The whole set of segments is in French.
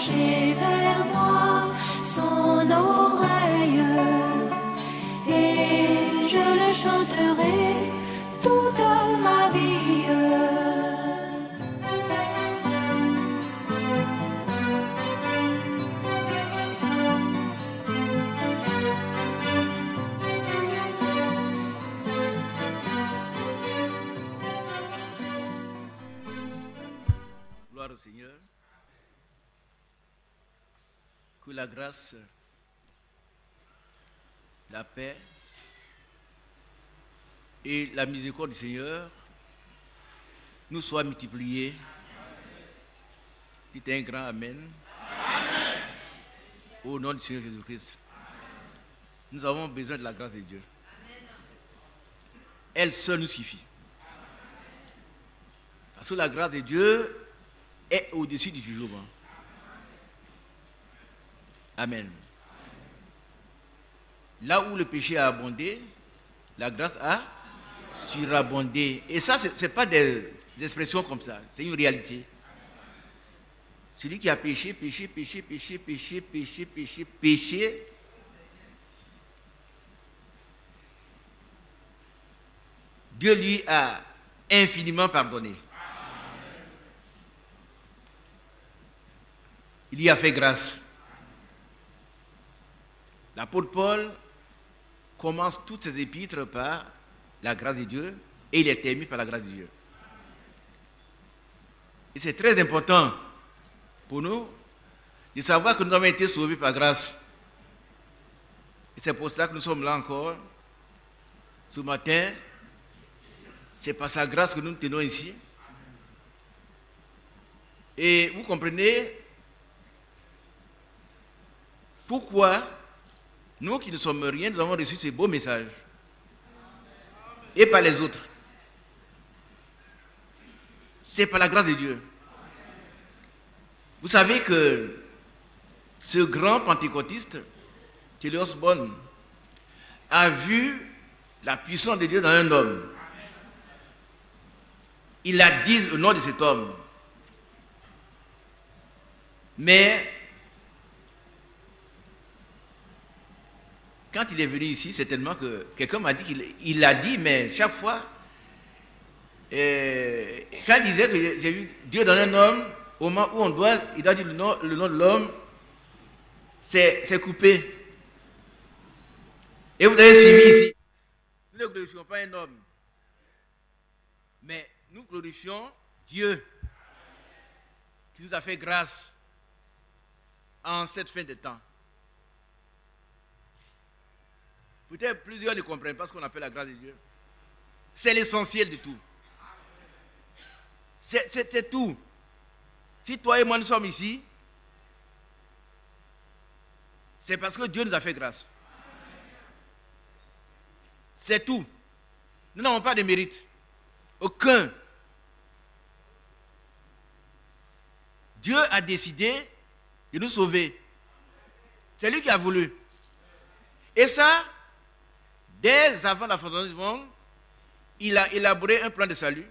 pencher vers moi son oreille, et je le chanterai toute ma vie. Gloire au Seigneur. Que la grâce, la paix et la miséricorde du Seigneur nous soient multipliées. Dites un grand Amen. Amen. Au nom du Seigneur Jésus-Christ. Nous avons besoin de la grâce de Dieu. Elle seule nous suffit. Parce que la grâce de Dieu est au-dessus du jugement. Amen. Là où le péché a abondé, la grâce a surabondé. Et ça, ce n'est pas des expressions comme ça, c'est une réalité. Celui qui a péché, Dieu lui a infiniment pardonné. Il lui a fait grâce. L'apôtre Paul commence toutes ses épîtres par la grâce de Dieu et il est terminé par la grâce de Dieu. Et c'est très important pour nous de savoir que nous avons été sauvés par grâce. Et c'est pour cela que nous sommes là encore ce matin. C'est par sa grâce que nous nous tenons ici. Et vous comprenez pourquoi nous qui ne sommes rien, nous avons reçu ce beau message. Et pas les autres. C'est par la grâce de Dieu. Vous savez que ce grand pentecôtiste, Kelly Osborne, a vu la puissance de Dieu dans un homme. Il a dit le nom de cet homme. Mais quand il est venu ici, c'est tellement que quelqu'un m'a dit qu'il l'a dit, mais chaque fois, quand il disait que j'ai vu Dieu dans un homme, au moment où il doit dire le nom de l'homme, c'est coupé. Et vous avez suivi ici. Nous ne glorifions pas un homme, mais nous glorifions Dieu qui nous a fait grâce en cette fin de temps. Peut-être plusieurs ne comprennent pas ce qu'on appelle la grâce de Dieu. C'est l'essentiel de tout. C'est tout. Si toi et moi nous sommes ici, c'est parce que Dieu nous a fait grâce. C'est tout. Nous n'avons pas de mérite. Aucun. Dieu a décidé de nous sauver. C'est lui qui a voulu. Et ça, dès avant la fondation du monde, il a élaboré un plan de salut.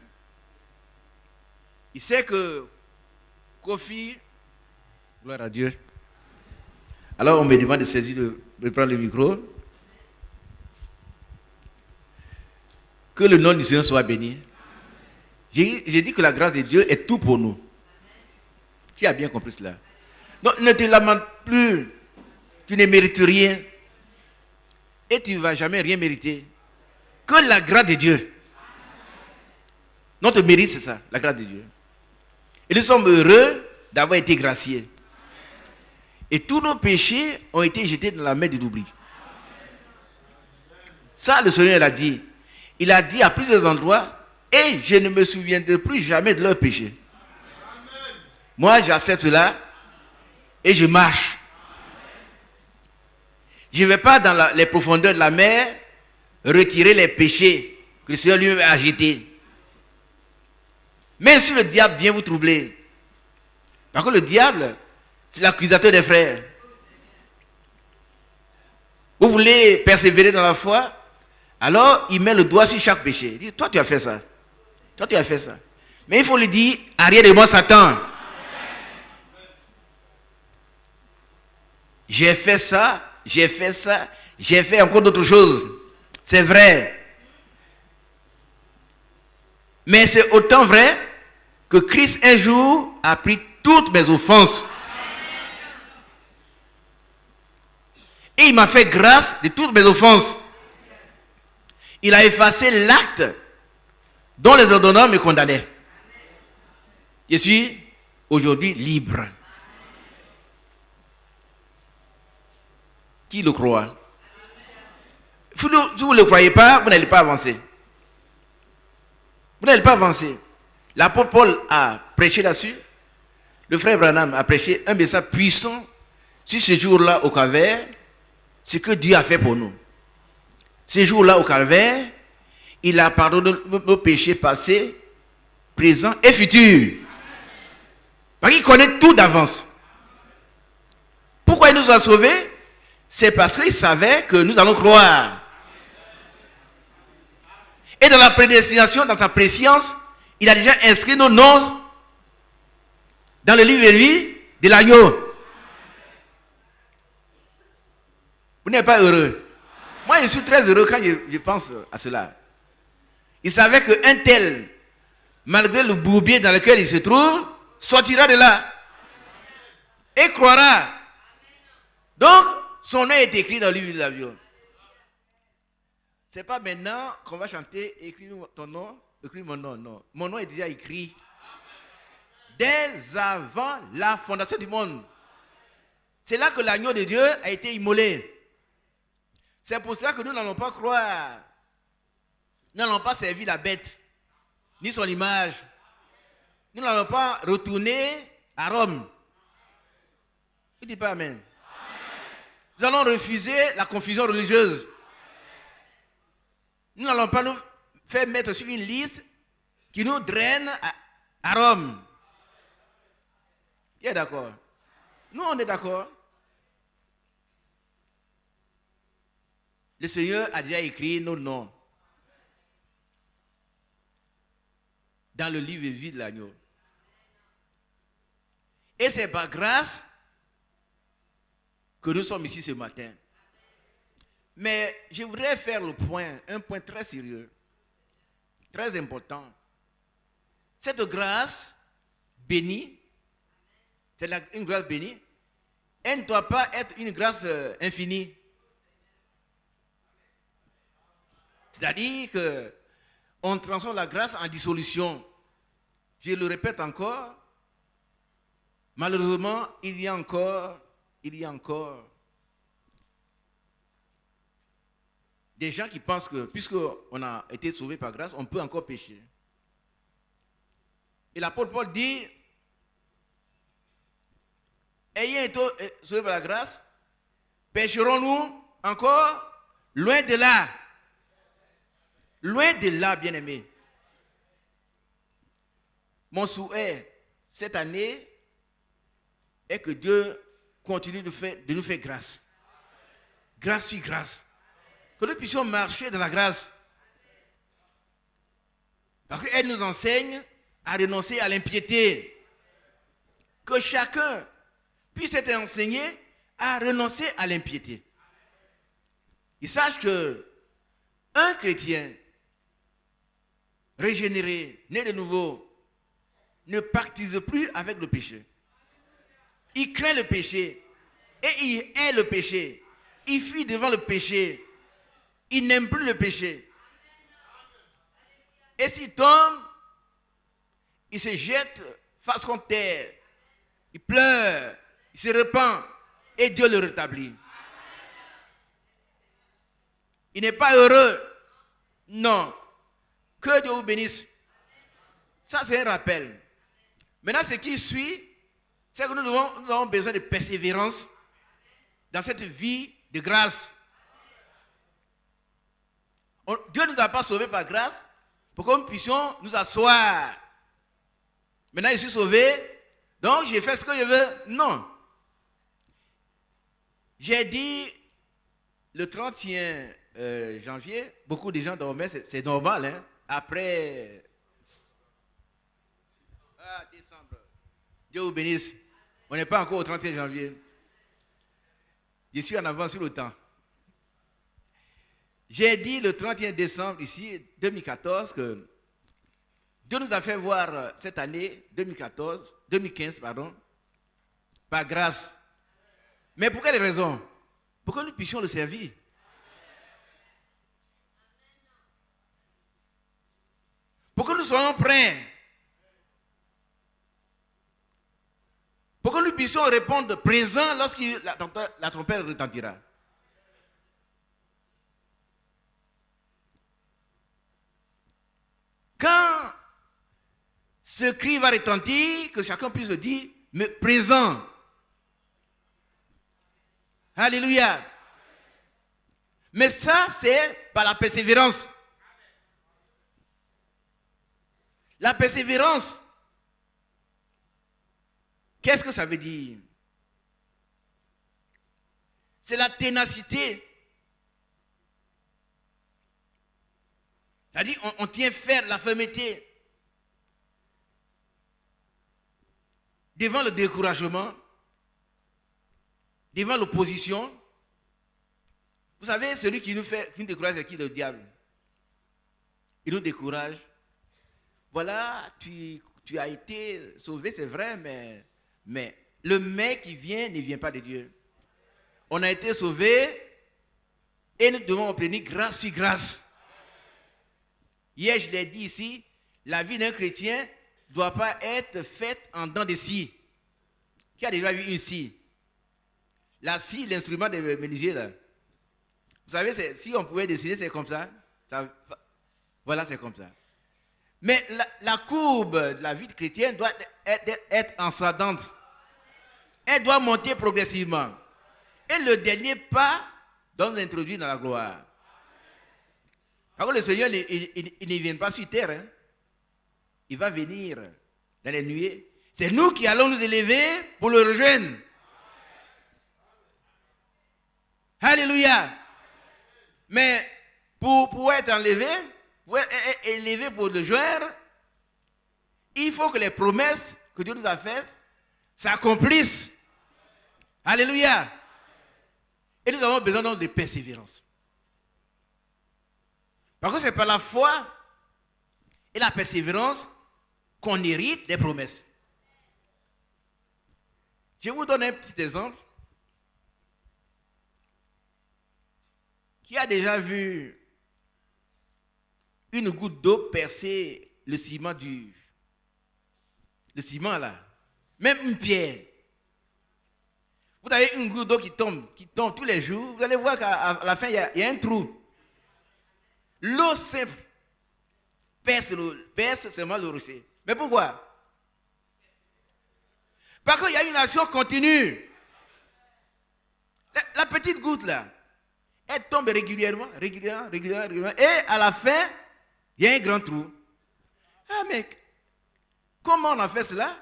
Il sait que Kofi, gloire à Dieu. Alors on me demande de saisir, de prendre le micro. Que le nom du Seigneur soit béni. J'ai dit que la grâce de Dieu est tout pour nous. Qui a bien compris cela? Donc ne te lamente plus. Tu ne mérites rien. Et tu ne vas jamais rien mériter. Que la grâce de Dieu. Notre mérite, c'est ça, la grâce de Dieu. Et nous sommes heureux d'avoir été graciés. Et tous nos péchés ont été jetés dans la mer de l'oubli. Ça, le Seigneur l'a dit. Il a dit à plusieurs endroits, et je ne me souviendrai plus jamais de leurs péchés. Moi, j'accepte cela et je marche. Je ne vais pas dans les profondeurs de la mer retirer les péchés que le Seigneur lui-même a jetés. Même si le diable vient vous troubler. Parce que le diable, c'est l'accusateur des frères. Vous voulez persévérer dans la foi, alors il met le doigt sur chaque péché. Il dit, toi tu as fait ça. Toi tu as fait ça. Mais il faut lui dire, arrière de moi Satan. j'ai fait ça, j'ai fait encore d'autres choses. C'est vrai. Mais c'est autant vrai que Christ un jour a pris toutes mes offenses. Et il m'a fait grâce de toutes mes offenses. Il a effacé l'acte dont les ordonnances me condamnaient. Je suis aujourd'hui libre. Qui le croit? Si vous ne le croyez pas, vous n'allez pas avancer. Vous n'allez pas avancer. L'apôtre Paul a prêché là-dessus. Le frère Branham a prêché un message puissant sur ce jour-là au Calvaire, ce que Dieu a fait pour nous. Ce jour-là au Calvaire, il a pardonné nos péchés passés, présents et futurs. Parce qu'il connaît tout d'avance. Pourquoi il nous a sauvés? C'est parce qu'il savait que nous allons croire. Et dans la prédestination, dans sa préscience, il a déjà inscrit nos noms dans le livre de vie de l'agneau. Vous n'êtes pas heureux? Moi, je suis très heureux quand je pense à cela. Il savait qu'un tel, malgré le bourbier dans lequel il se trouve, sortira de là et croira. Donc, son nom est écrit dans le livre de la vie. Ce n'est pas maintenant qu'on va chanter, écris ton nom, écris mon nom. Non, mon nom est déjà écrit. Dès avant la fondation du monde. C'est là que l'agneau de Dieu a été immolé. C'est pour cela que nous n'allons pas croire. Nous n'allons pas servir la bête, ni son image. Nous n'allons pas retourner à Rome. Il ne dit pas amen. Nous allons refuser la confusion religieuse. Nous n'allons pas nous faire mettre sur une liste qui nous draine à Rome. Il est d'accord. Nous, on est d'accord. Le Seigneur a déjà écrit nos noms dans le livre de vie de l'agneau. Et c'est par grâce que nous sommes ici ce matin. Mais je voudrais faire un point très sérieux, très important. Cette grâce bénie, c'est une grâce bénie, elle ne doit pas être une grâce infinie. C'est-à-dire qu'on transforme la grâce en dissolution. Je le répète encore, malheureusement, il y a encore des gens qui pensent que, puisqu'on a été sauvé par grâce, on peut encore pécher. Et l'apôtre Paul dit, ayant été sauvés par la grâce, pécherons-nous encore? Loin de là. Loin de là, bien-aimés. Mon souhait cette année est que Dieu continue de nous faire grâce. Grâce sur grâce. Que nous puissions marcher dans la grâce. Parce qu'elle nous enseigne à renoncer à l'impiété. Que chacun puisse être enseigné à renoncer à l'impiété. Il sache que un chrétien régénéré, né de nouveau, ne pactise plus avec le péché. Il craint le péché et il hait le péché. Il fuit devant le péché. Il n'aime plus le péché. Et s'il tombe, il se jette face contre terre. Il pleure, il se repent et Dieu le rétablit. Il n'est pas heureux. Non. Que Dieu vous bénisse. Ça, c'est un rappel. Maintenant, ce qui suit, c'est que nous avons besoin de persévérance dans cette vie de grâce. Dieu ne nous a pas sauvés par grâce pour que nous puissions nous asseoir. Maintenant, je suis sauvé, donc j'ai fait ce que je veux. Non. J'ai dit le 31 janvier, beaucoup de gens dormaient, c'est normal, hein, après décembre. Dieu vous bénisse. On n'est pas encore au 31 janvier. Je suis en avance sur le temps. J'ai dit le 31 décembre, ici, 2014, que Dieu nous a fait voir cette année, 2015, par grâce. Mais pour quelle raison? Pour que nous puissions le servir. Pour que nous soyons prêts. Pour que nous puissions répondre présent lorsque la trompette retentira. Quand ce cri va retentir, que chacun puisse le dire, mais présent. Alléluia. Mais ça, c'est par la persévérance. La persévérance, qu'est-ce que ça veut dire? C'est la ténacité. C'est-à-dire, on tient ferme, la fermeté. Devant le découragement, devant l'opposition. Vous savez, celui qui nous décourage, c'est qui? Le diable. Il nous décourage. Voilà, tu as été sauvé, c'est vrai, mais le mais qui vient ne vient pas de Dieu. On a été sauvé et nous devons obtenir grâce sur grâce. Hier, je l'ai dit ici, la vie d'un chrétien ne doit pas être faite en dents de scie. Qui a déjà vu une scie? La scie, l'instrument de menuisier, là. Vous savez, si on pouvait dessiner, c'est comme ça. Voilà, c'est comme ça. Mais la courbe de la vie chrétienne doit être ascendante. Elle doit monter progressivement. Et le dernier pas doit nous introduire dans la gloire. Alors le Seigneur, il ne vient pas sur terre. Hein. Il va venir dans les nuées. C'est nous qui allons nous élever pour le rejoindre. Alléluia. Mais pour être enlevé, pour être élevé pour le joindre, il faut que les promesses que Dieu nous a faites s'accomplissent. Alléluia. Et nous avons besoin donc de persévérance. Parce que c'est par la foi et la persévérance qu'on hérite des promesses. Je vous donne un petit exemple. Qui a déjà vu une goutte d'eau percer le ciment là, même une pierre. Vous avez une goutte d'eau qui tombe tous les jours, vous allez voir qu'à la fin, il y a un trou. L'eau simple perce seulement le rocher. Mais pourquoi? Parce qu'il y a une action continue. La petite goutte là, elle tombe régulièrement. Et à la fin, il y a un grand trou. Ah mec, comment on a fait cela?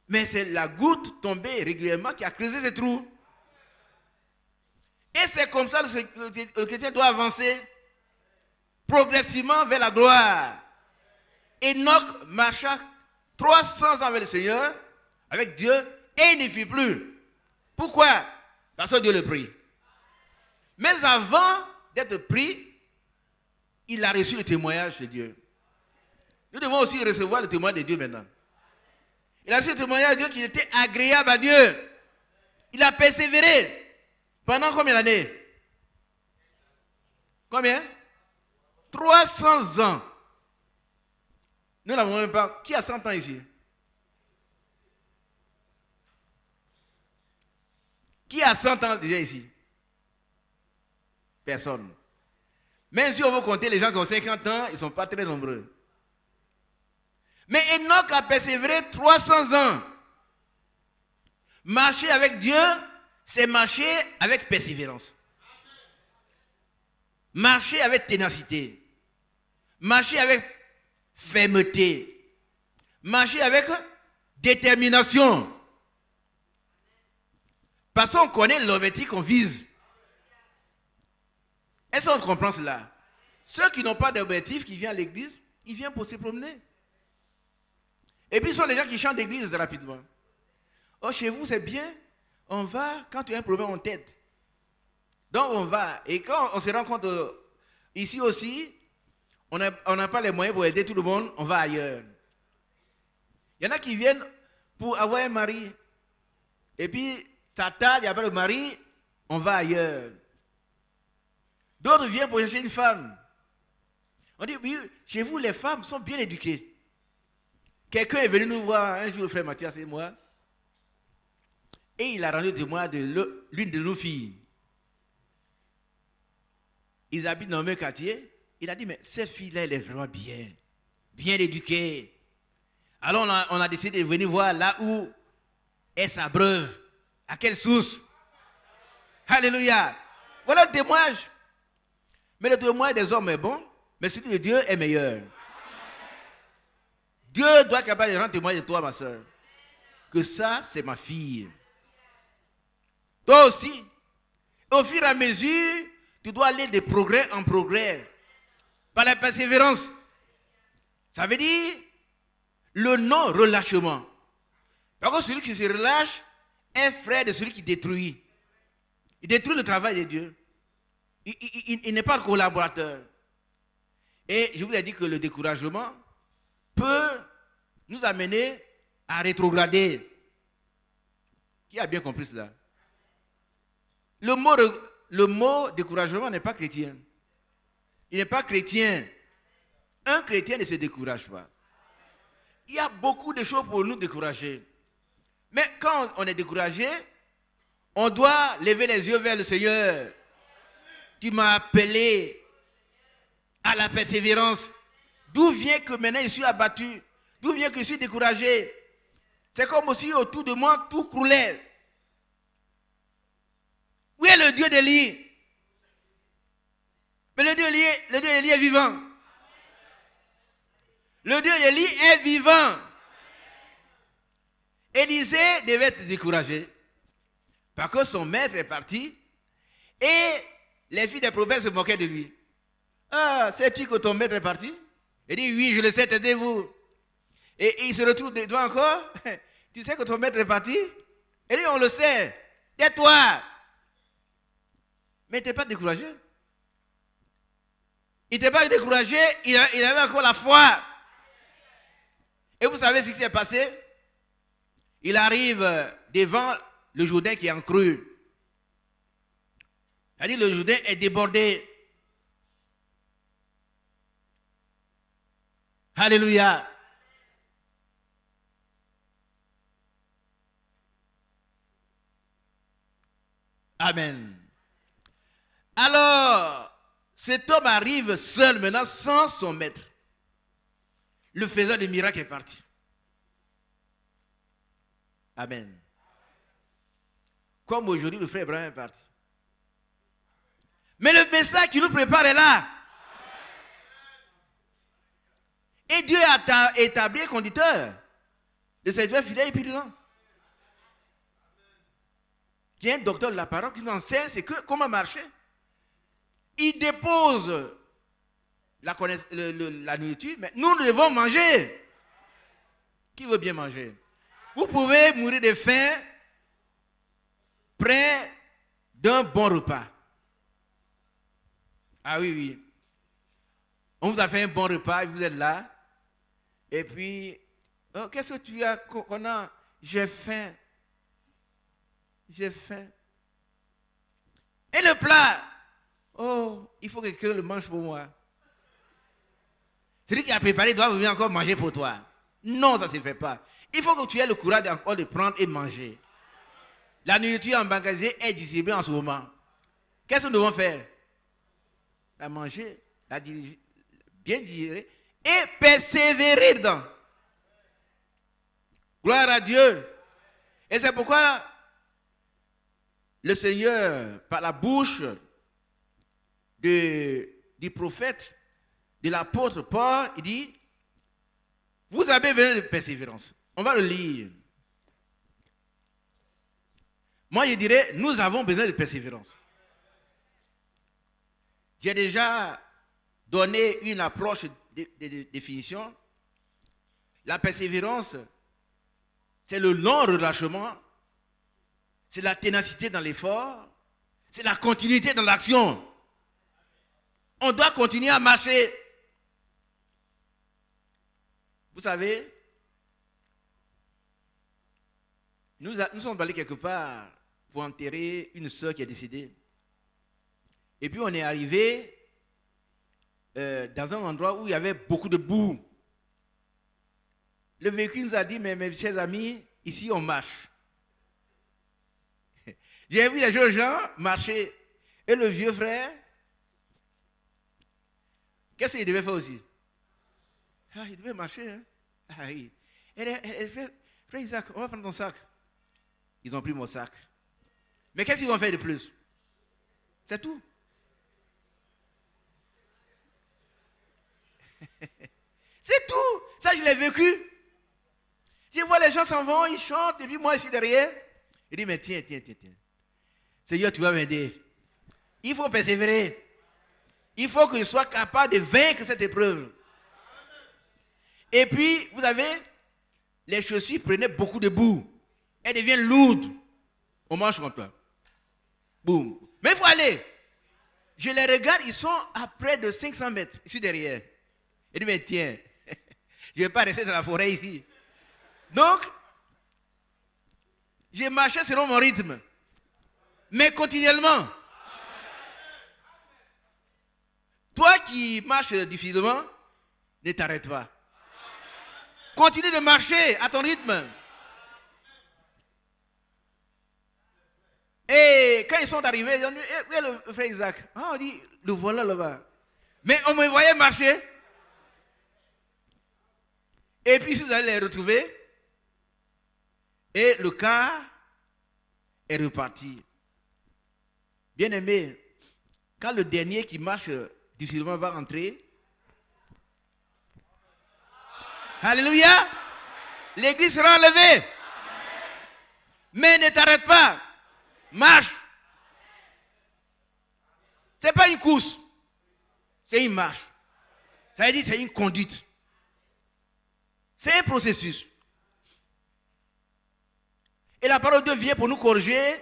Mais c'est la goutte tombée régulièrement qui a creusé ce trou. Et c'est comme ça que le chrétien doit avancer progressivement vers la gloire. Enoch marcha 300 ans avec le Seigneur, avec Dieu, et il ne fit plus. Pourquoi? Parce que Dieu le prie. Mais avant d'être pris, il a reçu le témoignage de Dieu. Nous devons aussi recevoir le témoignage de Dieu maintenant. Il a reçu le témoignage de Dieu qu'il était agréable à Dieu. Il a persévéré. Pendant combien d'années? Combien? 300 ans. Nous n'avons même pas. Qui a 100 ans ici? Qui a 100 ans déjà ici? Personne. Même si on veut compter les gens qui ont 50 ans, ils ne sont pas très nombreux. Mais Enoch a persévéré 300 ans. Marcher avec Dieu, c'est marcher avec persévérance. Marcher avec ténacité. Marcher avec fermeté. Marcher avec détermination. Parce qu'on connaît l'objectif qu'on vise. Est-ce qu'on comprend cela? Ceux qui n'ont pas d'objectif, qui viennent à l'église, ils viennent pour se promener. Et puis, ce sont les gens qui chantent d'église rapidement. Oh, chez vous, c'est bien. On va, quand tu as un problème, on t'aide. Donc on va. Et quand on se rend compte, ici aussi, on n'a pas les moyens pour aider tout le monde, on va ailleurs. Il y en a qui viennent pour avoir un mari. Et puis, ça tarde, il n'y a pas de mari, on va ailleurs. D'autres viennent pour chercher une femme. On dit, oui, chez vous, les femmes sont bien éduquées. Quelqu'un est venu nous voir, un jour, le frère Mathias et moi, et il a rendu témoin de l'une de nos filles. Ils habitent dans le même quartier. Il a dit, mais cette fille-là, elle est vraiment bien éduquée. Alors on a décidé de venir voir là où est sa preuve. À quelle source? Alléluia. Voilà le témoignage. Mais le témoignage des hommes est bon, mais celui de Dieu est meilleur. Dieu doit être capable de rendre témoignage de toi, ma soeur. Que ça, c'est ma fille. Toi aussi. Au fur et à mesure, tu dois aller de progrès en progrès. Par la persévérance. Ça veut dire le non-relâchement. Par contre, celui qui se relâche est frère de celui qui détruit. Il détruit le travail de Dieu. Il n'est pas le collaborateur. Et je vous ai dit que le découragement peut nous amener à rétrograder. Qui a bien compris cela? Le mot découragement n'est pas chrétien. Il n'est pas chrétien. Un chrétien ne se décourage pas. Il y a beaucoup de choses pour nous décourager. Mais quand on est découragé, on doit lever les yeux vers le Seigneur. Tu m'as appelé à la persévérance. D'où vient que maintenant je suis abattu? D'où vient que je suis découragé? C'est comme si autour de moi tout croulait. Où est le Dieu d'Élie? Mais le Dieu d'Élie est vivant. Le Dieu d'Élie est vivant. Élisée devait être découragé parce que son maître est parti et les filles des prophètes se moquaient de lui. Ah, sais-tu que ton maître est parti? Il dit, oui, je le sais, aidez-vous. Et il se retrouve devant encore. Tu sais que ton maître est parti? Il dit, on le sait. Tais-toi. Mais il n'était pas découragé. Il n'était pas découragé, il avait encore la foi. Et vous savez ce qui s'est passé? Il arrive devant le Jourdain qui est en crue. C'est-à-dire le Jourdain est débordé. Alléluia. Amen. Alors, cet homme arrive seul maintenant, sans son maître. Le faiseur de miracles est parti. Amen. Comme aujourd'hui, le frère Abraham est parti. Mais le message qui nous prépare est là. Et Dieu a établi un conducteur. Le serviteur fidèle et prudent. Qui est un docteur de la parole qui nous enseigne comment marcher. Il dépose la nourriture, mais nous devons manger. Qui veut bien manger? Vous pouvez mourir de faim près d'un bon repas. Ah oui, oui. On vous a fait un bon repas, vous êtes là. Et puis, oh, qu'est-ce que tu as? J'ai faim. J'ai faim. Et le plat? Oh, il faut que quelqu'un le mange pour moi. Celui qui a préparé doit venir encore manger pour toi. Non, ça ne se fait pas. Il faut que tu aies le courage encore de prendre et manger. La nourriture embagassée est distribuée en ce moment. Qu'est-ce que nous devons faire? La manger, la diriger, bien digérer et persévérer dedans. Gloire à Dieu. Et c'est pourquoi le Seigneur, par la bouche du prophète, de l'apôtre Paul, il dit, vous avez besoin de persévérance. On va le lire. Moi, je dirais, nous avons besoin de persévérance. J'ai déjà donné une approche de définition. La persévérance, c'est le non-relâchement c'est la ténacité dans l'effort, c'est la continuité dans l'action. On doit continuer à marcher. Vous savez, nous sommes allés quelque part pour enterrer une sœur qui est décédée. Et puis on est arrivé dans un endroit où il y avait beaucoup de boue. Le véhicule nous a dit, mais mes chers amis, ici on marche. J'ai vu les jeunes gens marcher. Et le vieux frère, qu'est-ce qu'il devait faire aussi? Ah, il devait marcher. Hein? Ah, oui. Elle fait, frère Isaac, on va prendre ton sac. Ils ont pris mon sac. Mais qu'est-ce qu'ils vont faire de plus? C'est tout. C'est tout. Ça, je l'ai vécu. Je vois les gens s'en vont, ils chantent, et puis moi, je suis derrière. Il dit, mais tiens. Seigneur, tu vas m'aider. Il faut persévérer. Il faut que je sois capable de vaincre cette épreuve. Et puis, vous savez, les chaussures prenaient beaucoup de boue. Elles deviennent lourdes. On marche comme ça. Boum. Mais il faut aller. Je les regarde, ils sont à près de 500 mètres. Je suis derrière. Il dit, mais tiens, je ne vais pas rester dans la forêt ici. Donc, j'ai marché selon mon rythme. Mais continuellement. Toi qui marches difficilement, ne t'arrête pas. Continue de marcher à ton rythme. Et quand ils sont arrivés, ils ont dit, où est le frère Isaac? Ah, on dit, le voilà là-bas. Mais on me voyait marcher. Et puis, vous allez les retrouver. Et le car est reparti. Bien aimé, quand le dernier qui marche difficilement va rentrer, alléluia, l'église sera enlevée. Mais ne t'arrête pas. Marche. Ce n'est pas une course. C'est une marche. Ça veut dire que c'est une conduite. C'est un processus. Et la parole de Dieu vient pour nous corriger,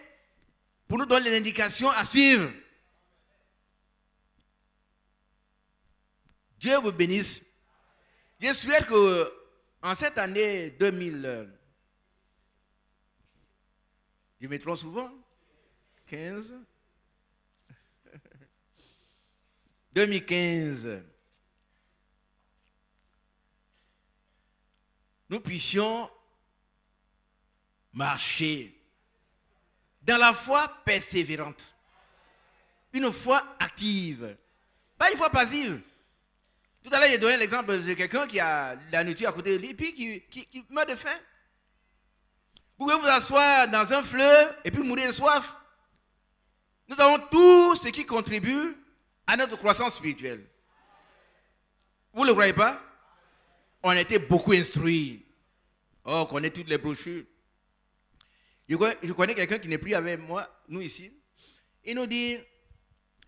pour nous donner les indications à suivre. Dieu vous bénisse. Je souhaite que en cette année 2000, je me trompe souvent, 2015, nous puissions marcher dans la foi persévérante, une foi active, pas une foi passive. Tout à l'heure, j'ai donné l'exemple de quelqu'un qui a la nourriture à côté de lui, puis qui meurt de faim. Vous pouvez vous asseoir dans un fleuve et puis mourir de soif. Nous avons tout ce qui contribue à notre croissance spirituelle. Vous ne le croyez pas? On a été beaucoup instruits. Oh, on connaît toutes les brochures. Je connais quelqu'un qui n'est plus avec moi, nous ici. Il nous dit,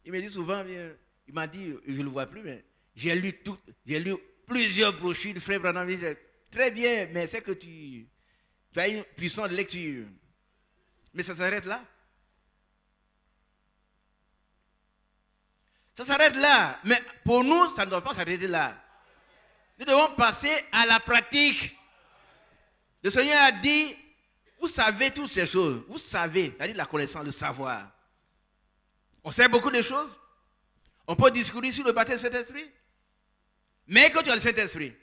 il me dit souvent, il m'a dit, je ne le vois plus, mais j'ai lu plusieurs brochures de Frère Branham. Il dit, très bien, mais c'est que tu as une puissante lecture. Mais ça s'arrête là. Ça s'arrête là. Mais pour nous, ça ne doit pas s'arrêter là. Nous devons passer à la pratique. Le Seigneur a dit, vous savez toutes ces choses. Vous savez, c'est-à-dire la connaissance, le savoir. On sait beaucoup de choses. On peut discuter sur le baptême du Saint-Esprit. Mais quand tu as le Saint-Esprit,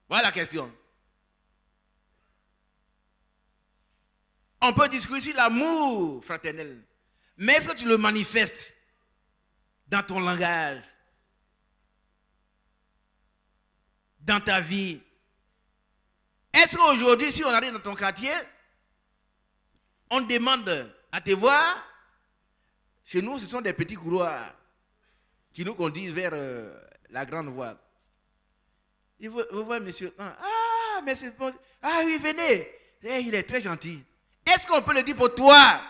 voilà la question. On peut discuter sur l'amour fraternel. Mais est-ce que tu le manifestes dans ton langage, dans ta vie? Est-ce qu'aujourd'hui, si on arrive dans ton quartier, on demande à te voir? Chez nous, ce sont des petits couloirs qui nous conduisent vers la grande voie. Vous voyez, monsieur, ah, mais c'est bon. Ah oui, venez. Il est très gentil. Est-ce qu'on peut le dire pour toi?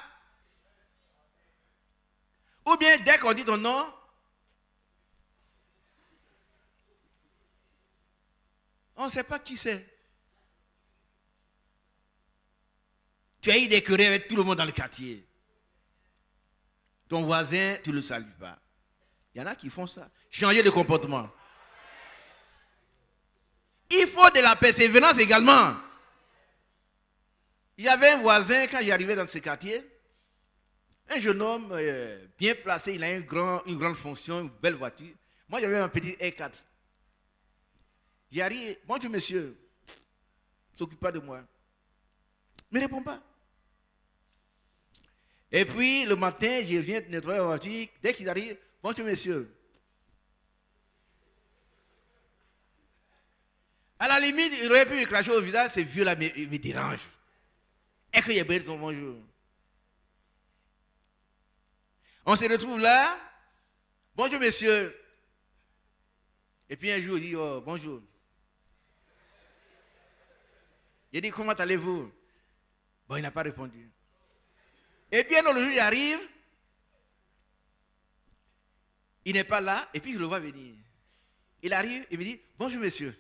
Ou bien, dès qu'on dit ton nom, on ne sait pas qui c'est. Tu as eu des querelles avec tout le monde dans le quartier. Ton voisin, tu ne le salues pas. Il y en a qui font ça. Changer de comportement. Il faut de la persévérance également. Il y avait un voisin, quand j'arrivais dans ce quartier, un jeune homme bien placé, il a une grande fonction, une belle voiture. Moi, j'avais un petit R4. J'arrive, bonjour monsieur, ne s'occupe pas de moi. Ne me répond pas. Et puis, le matin, je viens nettoyer la voiture. Dès qu'il arrive, bonjour monsieur. À la limite, il aurait pu me cracher au visage, ce vieux-là me dérange. Est-ce qu'il y a bien ton bonjour? On se retrouve là. Bonjour monsieur. Et puis un jour, il dit, oh, bonjour. Il dit, comment allez-vous? Bon, il n'a pas répondu. Et puis un autre jour, il arrive. Il n'est pas là. Et puis je le vois venir. Il arrive, il me dit, bonjour monsieur.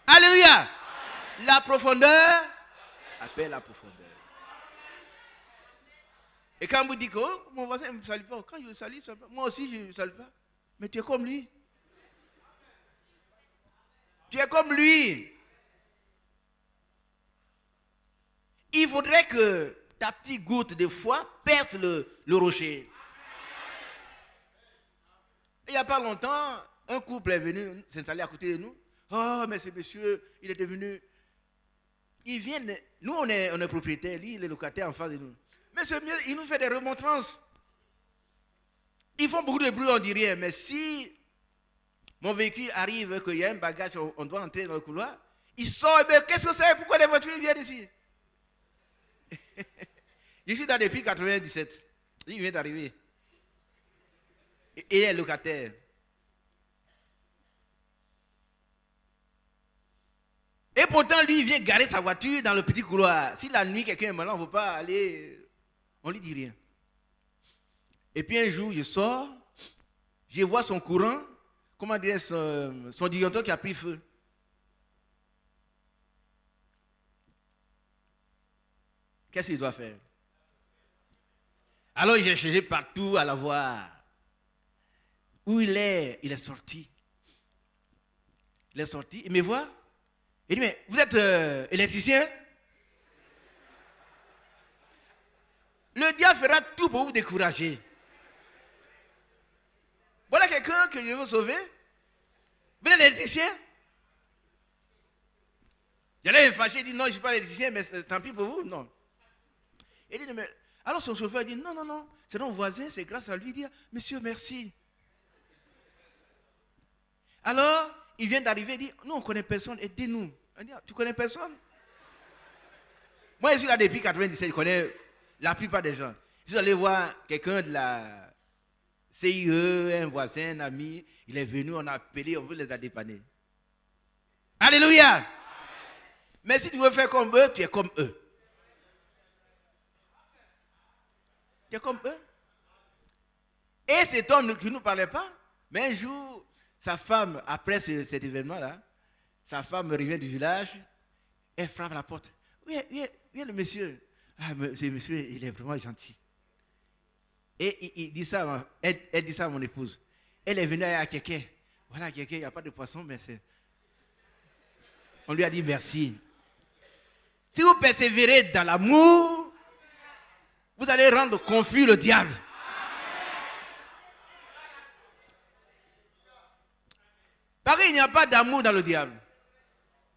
Alléluia. La profondeur appelle la profondeur. Et quand vous dites que oh, mon voisin ne me salue pas, quand je le salue, moi aussi je ne le salue pas. Mais tu es comme lui. Tu es comme lui. Il faudrait que ta petite goutte de foi perce le rocher. Il n'y a pas longtemps, un couple est venu s'installer à côté de nous. Oh, mais ce monsieur, il est devenu... Il vient... Nous, on est propriétaires, lui, il est locataire en face de nous. Mais ce monsieur, il nous fait des remontrances. Ils font beaucoup de bruit, on ne dit rien. Mais si mon véhicule arrive, qu'il y a un bagage, on doit entrer dans le couloir, il sort, et bien, qu'est-ce que c'est? Pourquoi les voitures viennent ici? Je suis là depuis 97. Il vient d'arriver. Et il est locataire. Et pourtant, lui, il vient garer sa voiture dans le petit couloir. Si la nuit, quelqu'un est malade, on ne veut pas aller... On ne lui dit rien. Et puis un jour, je sors, je vois son courant, comment dire, son disjoncteur qui a pris feu. Qu'est-ce qu'il doit faire? Alors j'ai cherché partout à la voir. Où il est sorti. Il est sorti, il me voit. Il dit, mais vous êtes électricien? Le diable fera tout pour vous décourager. Voilà quelqu'un que je veux sauver. Vous êtes électricien? J'allais me fâcher, il dit, non, je ne suis pas électricien, mais tant pis pour vous, non. Il dit, mais... Alors son chauffeur dit, non, c'est notre voisin, c'est grâce à lui, il dit, monsieur, merci. Alors, il vient d'arriver, il dit, nous, on ne connaît personne, aidez-nous. On dit, tu connais personne? Moi, je suis là depuis 97, je connais la plupart des gens. Si vous allez voir quelqu'un de la CIE, un voisin, un ami, il est venu, on a appelé, on veut les dépanner. Alléluia! Amen. Mais si tu veux faire comme eux, tu es comme eux. Tu es comme eux. Et cet homme qui ne nous parlait pas, mais un jour, sa femme, après cet événement-là, sa femme revient du village, elle frappe à la porte. Oui, le monsieur. Ah, ce monsieur, il est vraiment gentil. Et il dit ça, elle dit ça à mon épouse. Elle est venue à quelqu'un. Voilà, quelqu'un, il n'y a pas de poisson, mais c'est... On lui a dit merci. Si vous persévérez dans l'amour, vous allez rendre confus le diable. Parce qu'il n'y a pas d'amour dans le diable.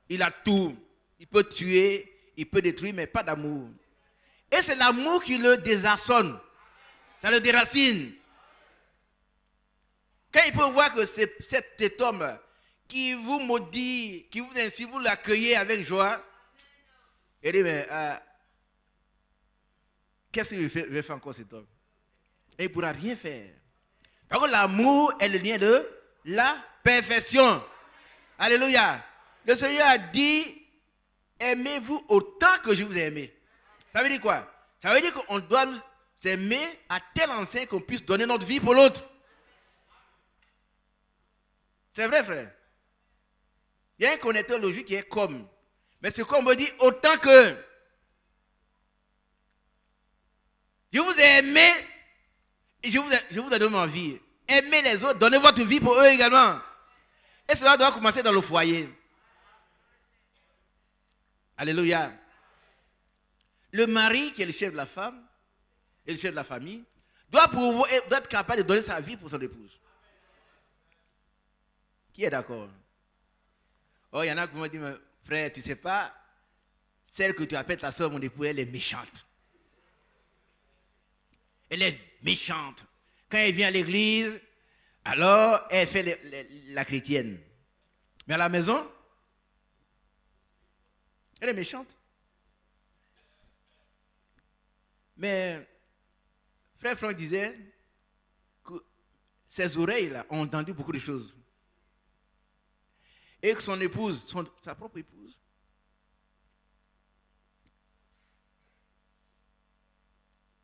Il a tout. Il peut tuer, il peut détruire, mais pas d'amour. Et c'est l'amour qui le désarçonne. Ça le déracine. Quand il peut voir que cet homme qui vous maudit, qui vous insulte, vous l'accueillez avec joie, il dit, mais qu'est-ce qu'il veut faire encore cet homme? Et il ne pourra rien faire. Parce que l'amour est le lien de la perfection. Alléluia. Le Seigneur a dit, aimez-vous autant que je vous ai aimé. Ça veut dire quoi? Ça veut dire qu'on doit nous aimer à tel enseigne qu'on puisse donner notre vie pour l'autre. C'est vrai, frère. Il y a un connecteur logique qui est comme. Mais c'est comme on dit autant que. Je vous ai aimé et je vous ai donné ma vie. Aimez les autres, donnez votre vie pour eux également. Et cela doit commencer dans le foyer. Alléluia. Le mari, qui est le chef de la femme, et le chef de la famille, doit être capable de donner sa vie pour son épouse. Qui est d'accord? Oh, il y en a qui m'ont dit, frère, tu ne sais pas, celle que tu appelles ta soeur, mon époux, elle est méchante. Elle est méchante. Quand elle vient à l'église, alors elle fait la chrétienne. Mais à la maison, elle est méchante. Mais frère Franck disait que ses oreilles là, ont entendu beaucoup de choses. Et que son épouse, sa propre épouse,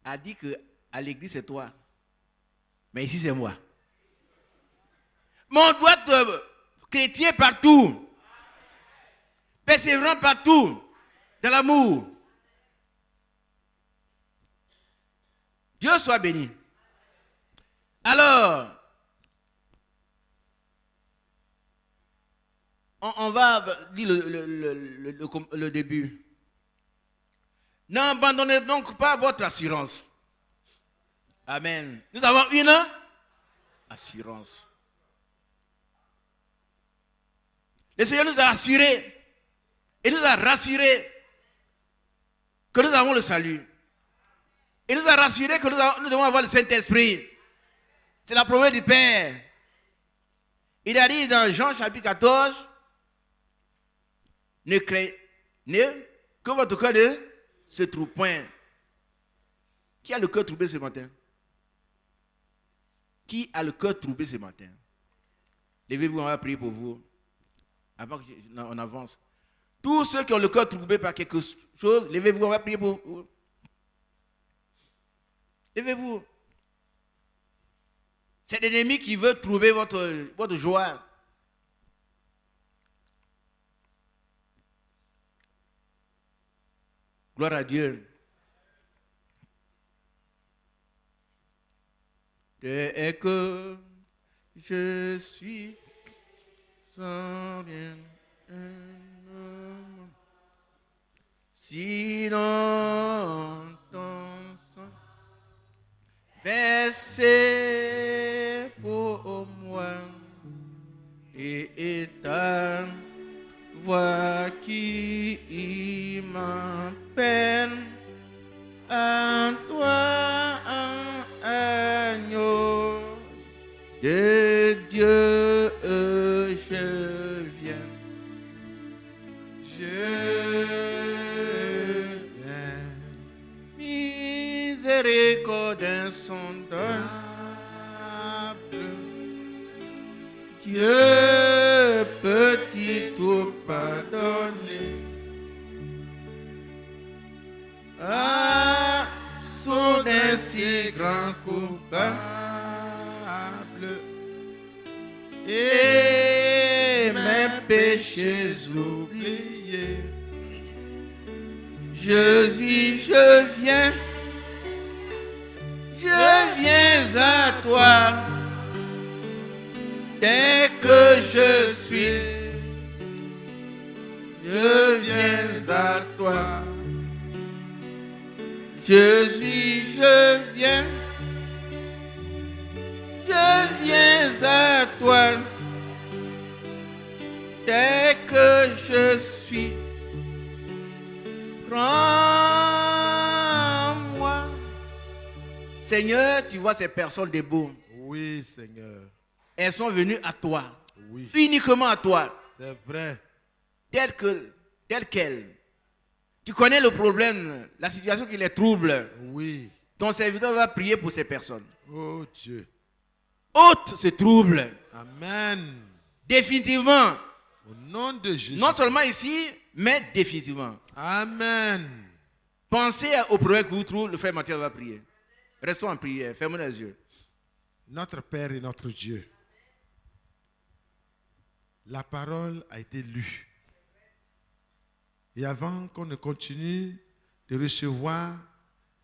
a dit qu'à l'église c'est toi, mais ici c'est moi. Mais on doit être chrétien partout, persévérant partout, dans l'amour. Dieu soit béni. Alors, on va lire le début. N'abandonnez donc pas votre assurance. Amen. Nous avons une assurance. Le Seigneur nous a assurés et nous a rassurés que nous avons le salut. Il nous a rassurés que nous devons avoir le Saint-Esprit. C'est la promesse du Père. Il a dit dans Jean chapitre 14, ne craignez que votre cœur ne se trouble point. Qui a le cœur troublé ce matin? Qui a le cœur troublé ce matin? Levez-vous, on va prier pour vous. Avant qu'on avance. Tous ceux qui ont le cœur troublé par quelque chose, levez-vous, on va prier pour vous. Levez-vous. C'est l'ennemi qui veut trouver votre joie. Gloire à Dieu. Dès que je suis sans rien, si dans ton sang versé pour moi et ta voix qui m'appelle à toi, agneau de Dieu, je viens. Je viens. Miséricorde insondable, Dieu peut-il tout pardonner? Ah, soudain si grand coupable, et mes péchés oubliés. Jésus, je viens à toi. Dès que je suis, je viens à toi. Jésus, je viens à toi. Dès que je suis, prends-moi. Seigneur, tu vois ces personnes debout. Oui, Seigneur. Elles sont venues à toi. Oui. Uniquement à toi. C'est vrai. Telle qu'elle. Tu connais le problème, la situation qui les trouble. Oui. Ton serviteur va prier pour ces personnes. Oh Dieu. Ôte ce trouble. Amen. Définitivement. Au nom de Jésus. Non seulement ici, mais définitivement. Amen. Pensez au problème que vous trouvez, le frère Mathieu va prier. Restons en prière, fermons les yeux. Notre Père et notre Dieu, la parole a été lue. Et avant qu'on ne continue de recevoir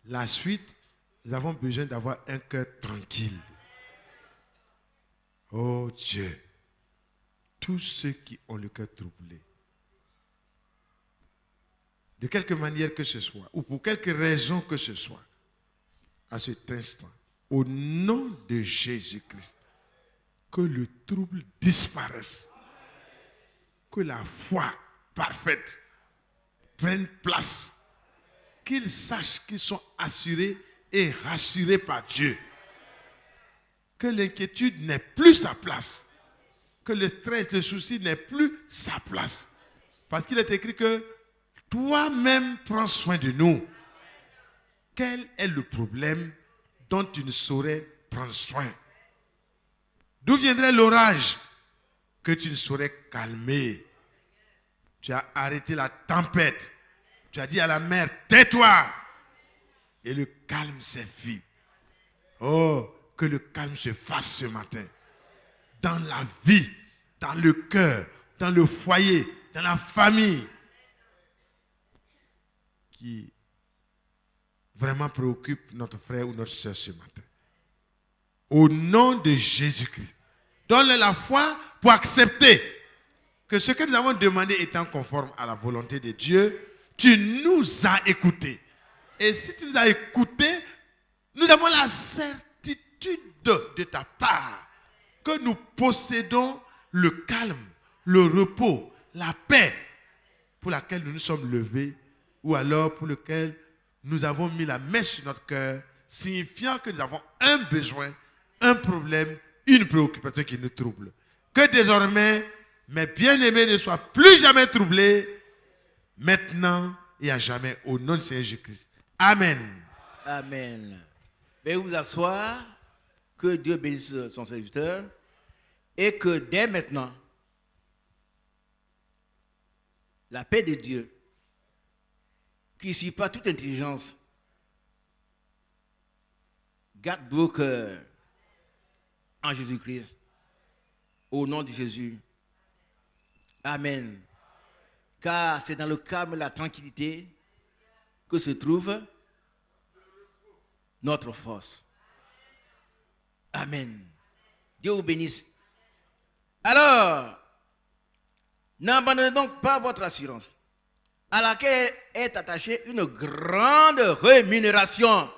la suite, Nous avons besoin d'avoir un cœur tranquille. Oh Dieu, tous ceux qui ont le cœur troublé, de quelque manière que ce soit, ou pour quelque raison que ce soit, à cet instant, au nom de Jésus-Christ, que le trouble disparaisse, que la foi parfaite prenne place, qu'ils sachent qu'ils sont assurés et rassurés par Dieu, que l'inquiétude n'ait plus sa place, que le stress, le souci n'ait plus sa place, parce qu'il est écrit que toi-même prends soin de nous. Quel est le problème dont tu ne saurais prendre soin? D'où viendrait l'orage que tu ne saurais calmer? Tu as arrêté la tempête. Tu as dit à la mer, tais-toi. Et le calme s'est fait. Oh, que le calme se fasse ce matin. Dans la vie, dans le cœur, dans le foyer, dans la famille. Qui vraiment préoccupe notre frère ou notre soeur ce matin. Au nom de Jésus-Christ, donne-leur la foi pour accepter que ce que nous avons demandé étant conforme à la volonté de Dieu, tu nous as écoutés. Et si tu nous as écoutés, nous avons la certitude de ta part que nous possédons le calme, le repos, la paix pour laquelle nous nous sommes levés, ou alors pour lequel nous avons mis la main sur notre cœur, signifiant que nous avons un besoin, un problème, une préoccupation qui nous trouble. Que désormais, mes bien-aimés ne soient plus jamais troublés, maintenant et à jamais, au nom de Seigneur Jésus-Christ. Amen. Amen. Veuillez vous asseoir, que Dieu bénisse son serviteur, et que dès maintenant, la paix de Dieu, qui ne suit pas toute intelligence, garde vos cœurs en Jésus-Christ, au nom de Jésus. Amen. Car c'est dans le calme et la tranquillité que se trouve notre force. Amen. Dieu vous bénisse. Alors, n'abandonnez donc pas votre assurance, à laquelle est attachée une grande rémunération.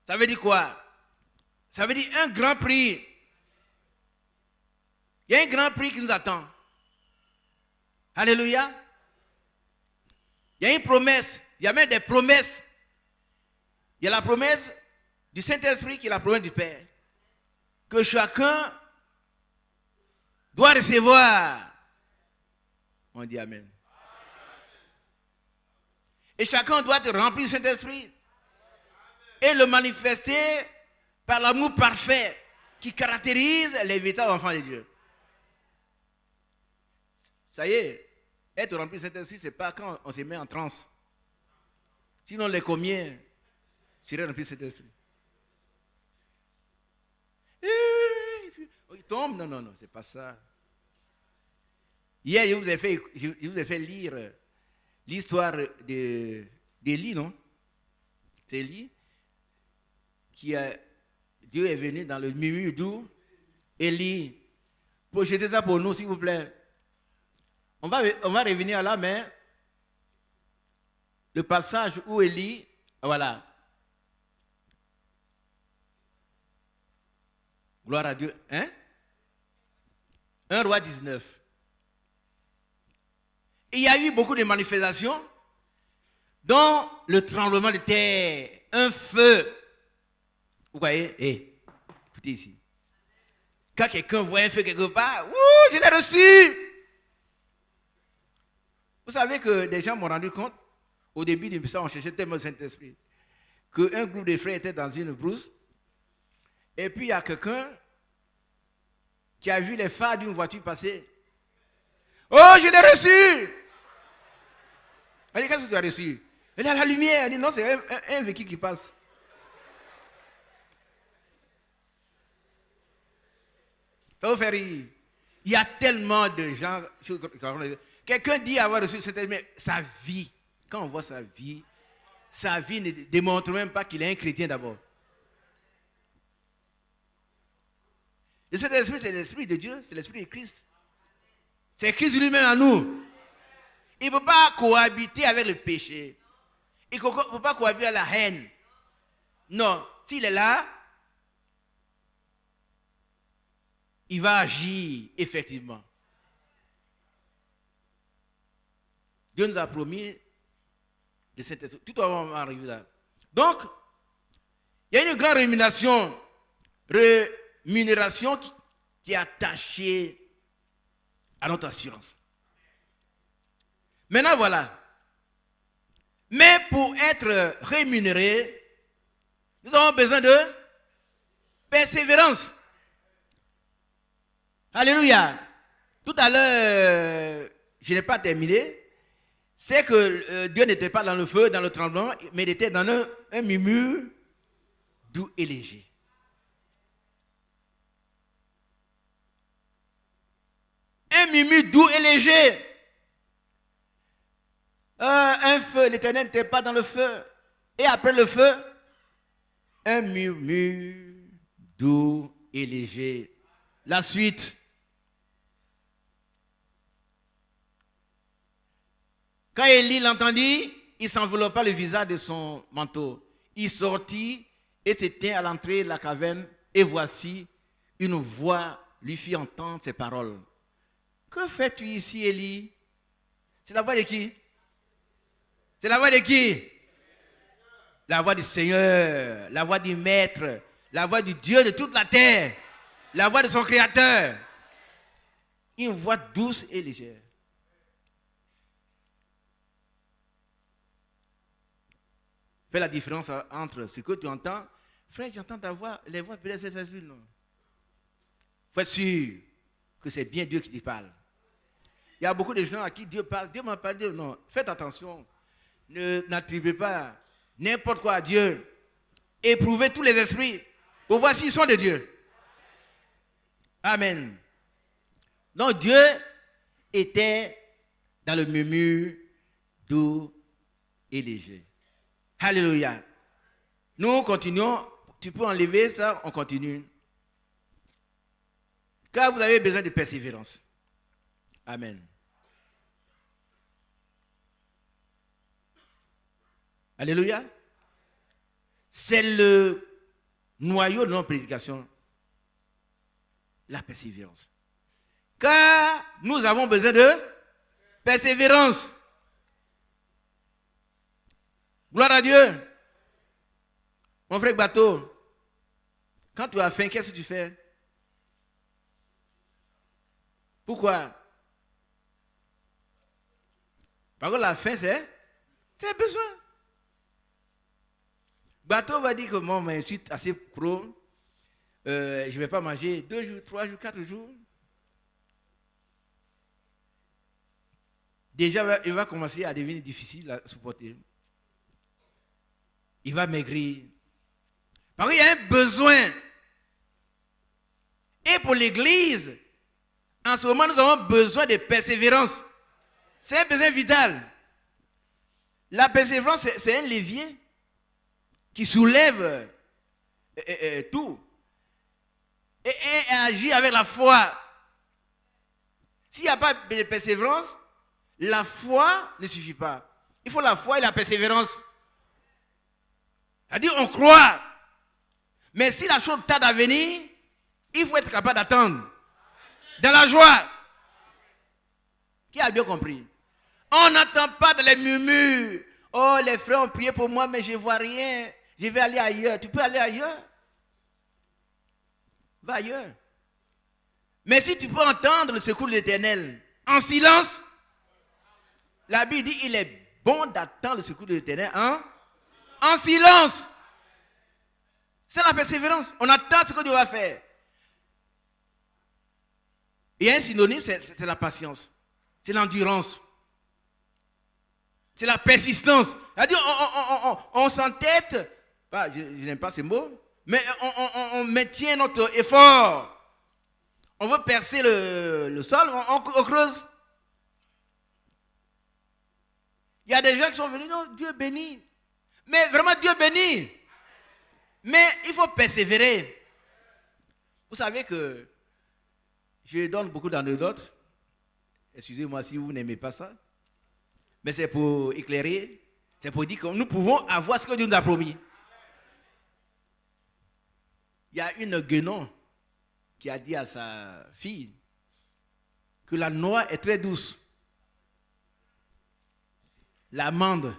Ça veut dire quoi? Ça veut dire un grand prix. Il y a un grand prix qui nous attend. Alléluia. Il y a une promesse. Il y a même des promesses. Il y a la promesse du Saint-Esprit qui est la promesse du Père. Que chacun doit recevoir. On dit Amen. Et chacun doit être rempli du Saint-Esprit et le manifester par l'amour parfait qui caractérise les véritables enfants de Dieu. Ça y est, être rempli du Saint-Esprit, ce n'est pas quand on se met en transe. Sinon, les combien seraient remplis du Saint-Esprit? Il tombe? Non, c'est pas ça. Hier, je vous ai fait lire l'histoire d'Élie, non? C'est Élie Dieu est venu dans le murmure d'où? Élie. Projetez ça pour nous, s'il vous plaît. On va revenir là, mais le passage où Élie, voilà. Gloire à Dieu. Hein? 1 Roi 19. Il y a eu beaucoup de manifestations, dont le tremblement de terre, un feu. Vous voyez? Écoutez ici. Quand quelqu'un voit un feu quelque part, je l'ai reçu. Vous savez que des gens m'ont rendu compte, au début du message, on cherchait tellement le Saint-Esprit, qu'un groupe de frères était dans une brousse, et puis il y a quelqu'un qui a vu les phares d'une voiture passer. Oh, je l'ai reçu! Elle dit, qu'est-ce que tu as reçu? Elle dit, la lumière. Elle dit, non, c'est un véhicule qui passe. Ça vous fait rire. Il y a tellement de gens. Quelqu'un dit avoir reçu cette mais sa vie, quand on voit sa vie, sa vie ne démontre même pas qu'il est un chrétien d'abord. Et cet esprit, c'est l'esprit de Dieu, c'est l'esprit de Christ. C'est Christ lui-même en nous. Il ne peut pas cohabiter avec le péché. Il ne peut pas cohabiter avec la haine. Non, s'il est là, il va agir effectivement. Dieu nous a promis de cet esprit. Tout va arriver là. Donc, il y a une grande rémunération qui est attachée à notre assurance. Maintenant, voilà. Mais pour être rémunéré, nous avons besoin de persévérance. Alléluia. Tout à l'heure, je n'ai pas terminé. C'est que Dieu n'était pas dans le feu, dans le tremblement, mais il était dans un murmure doux et léger. Un murmure doux et léger. Un feu, l'Éternel n'était pas dans le feu. Et après le feu, un murmure doux et léger. La suite. Quand Élie l'entendit, il s'enveloppa le visage de son manteau. Il sortit et s'étint à l'entrée de la caverne. Et voici, une voix lui fit entendre ces paroles. Que fais-tu ici, Élie? C'est la voix de qui? C'est la voix de qui? La voix du Seigneur, la voix du Maître, la voix du Dieu de toute la terre, la voix de son Créateur. Une voix douce et légère. Fais la différence entre ce que tu entends. Frère, j'entends ta voix, les voix peut-être c'est Jésus, non. Il faut être sûr que c'est bien Dieu qui te parle. Il y a beaucoup de gens à qui Dieu parle. Dieu m'a parlé. Non, faites attention. N'attribuez pas n'importe quoi à Dieu. Éprouvez tous les esprits pour voir s'ils sont de Dieu. Amen. Donc Dieu était dans le murmure doux et léger. Alléluia. Nous continuons. Tu peux enlever ça, on continue. Car vous avez besoin de persévérance. Amen. Alléluia. C'est le noyau de notre prédication. La persévérance. Car nous avons besoin de persévérance. Gloire à Dieu. Mon frère Bateau, quand tu as faim, qu'est-ce que tu fais? Pourquoi? Parce que la faim, c'est un besoin. Bateau va dire que moi, je suis assez pro. Je ne vais pas manger 2 jours, 3 jours, 4 jours. Déjà, il va commencer à devenir difficile à supporter. Il va maigrir. Parce qu'il y a un besoin. Et pour l'Église, en ce moment, nous avons besoin de persévérance. C'est un besoin vital. La persévérance, c'est un levier qui soulève tout. Et agit avec la foi. S'il n'y a pas de persévérance, la foi ne suffit pas. Il faut la foi et la persévérance. C'est-à-dire, on croit. Mais si la chose tarde à venir, il faut être capable d'attendre. Dans la joie. Qui a bien compris? On n'entend pas dans les murmures. Oh, les frères ont prié pour moi, mais je ne vois rien. Je vais aller ailleurs. Tu peux aller ailleurs? Va ailleurs. Mais si tu peux entendre le secours de l'Éternel en silence, la Bible dit il est bon d'attendre le secours de l'Éternel en silence. C'est la persévérance. On attend ce que Dieu va faire. Il y a un synonyme, c'est la patience. C'est l'endurance. C'est la persistance. C'est-à-dire, on s'entête, je n'aime pas ces mots, mais on maintient notre effort. On veut percer le sol, on creuse. Il y a des gens qui sont venus, non, Dieu bénit. Mais vraiment, Dieu bénit. Mais il faut persévérer. Vous savez que je donne beaucoup d'anecdotes. Excusez-moi si vous n'aimez pas ça. Mais c'est pour éclairer. C'est pour dire que nous pouvons avoir ce que Dieu nous a promis. Il y a une guénon qui a dit à sa fille que la noix est très douce. L'amande,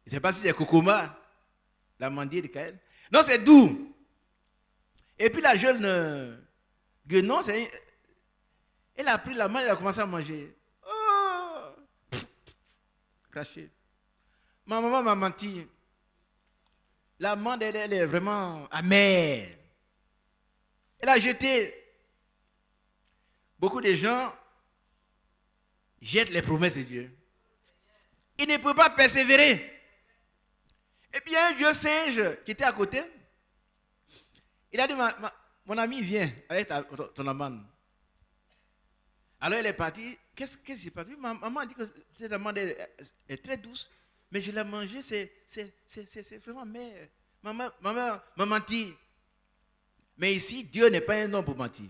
je ne sais pas si c'est cocoma, l'amandier de Caël. Non, c'est doux. Et puis la jeune guénon, elle a pris l'amande, elle a commencé à manger. Oh, craché. Ma maman m'a menti. L'amande, elle est vraiment amère. Elle a jeté. Beaucoup de gens jettent les promesses de Dieu. Ils ne peuvent pas persévérer. Et puis un vieux singe qui était à côté, il a dit, mon ami, viens avec ton amande. Alors elle est partie. Qu'est-ce qui s'est passé? Maman a dit que cette amande est très douce, mais je l'ai mangée, c'est vraiment amer. Maman m'a menti. Mais ici, Dieu n'est pas un homme pour mentir.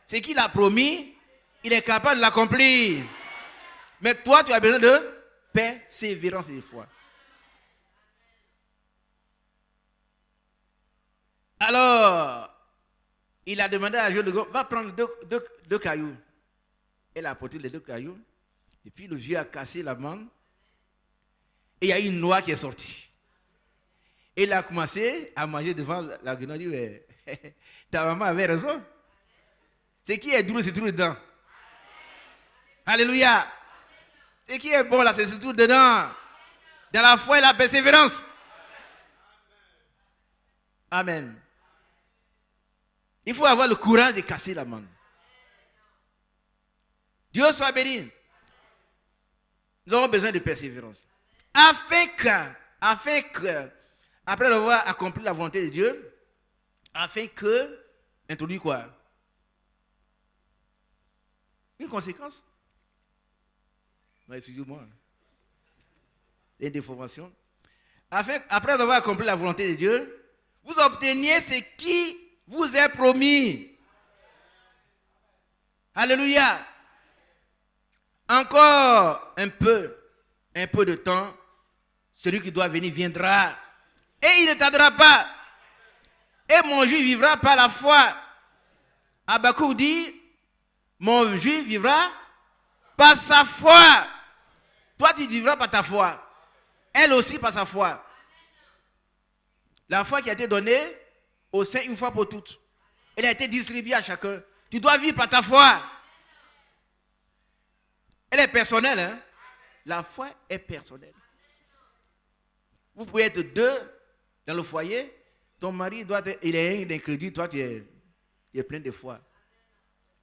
Ce qu'il a promis, il est capable de l'accomplir. Mais toi, tu as besoin de persévérance et de foi. Alors, il a demandé à la jeune fille, va prendre deux cailloux. Elle a apporté les 2 cailloux. Et puis le vieux a cassé la manne. Et il y a une noix qui est sortie. Et il a commencé à manger devant la guenon. Il dit, ta maman avait raison. Ce qui est dur, c'est tout dedans. Alléluia. Ce qui est bon là, c'est tout dedans. Dans la foi et la persévérance. Amen. Il faut avoir le courage de casser la manne. Dieu soit béni. Nous avons besoin de persévérance. Afin que, après avoir accompli la volonté de Dieu, afin que, introduit quoi? Une conséquence? Non, excusez-moi. C'est une déformation. Après avoir accompli la volonté de Dieu, vous obteniez ce qui vous est promis. Alléluia. Encore un peu de temps, celui qui doit venir viendra. Et il ne tardera pas. Et mon juif vivra par la foi. Habakkuk dit, mon juif vivra par sa foi. Toi, tu vivras par ta foi. Elle aussi par sa foi. La foi qui a été donnée au sein une fois pour toutes. Elle a été distribuée à chacun. Tu dois vivre par ta foi. Elle est personnelle, hein? La foi est personnelle. Vous pouvez être 2 dans le foyer. Ton mari il est incrédule, toi tu es plein de foi.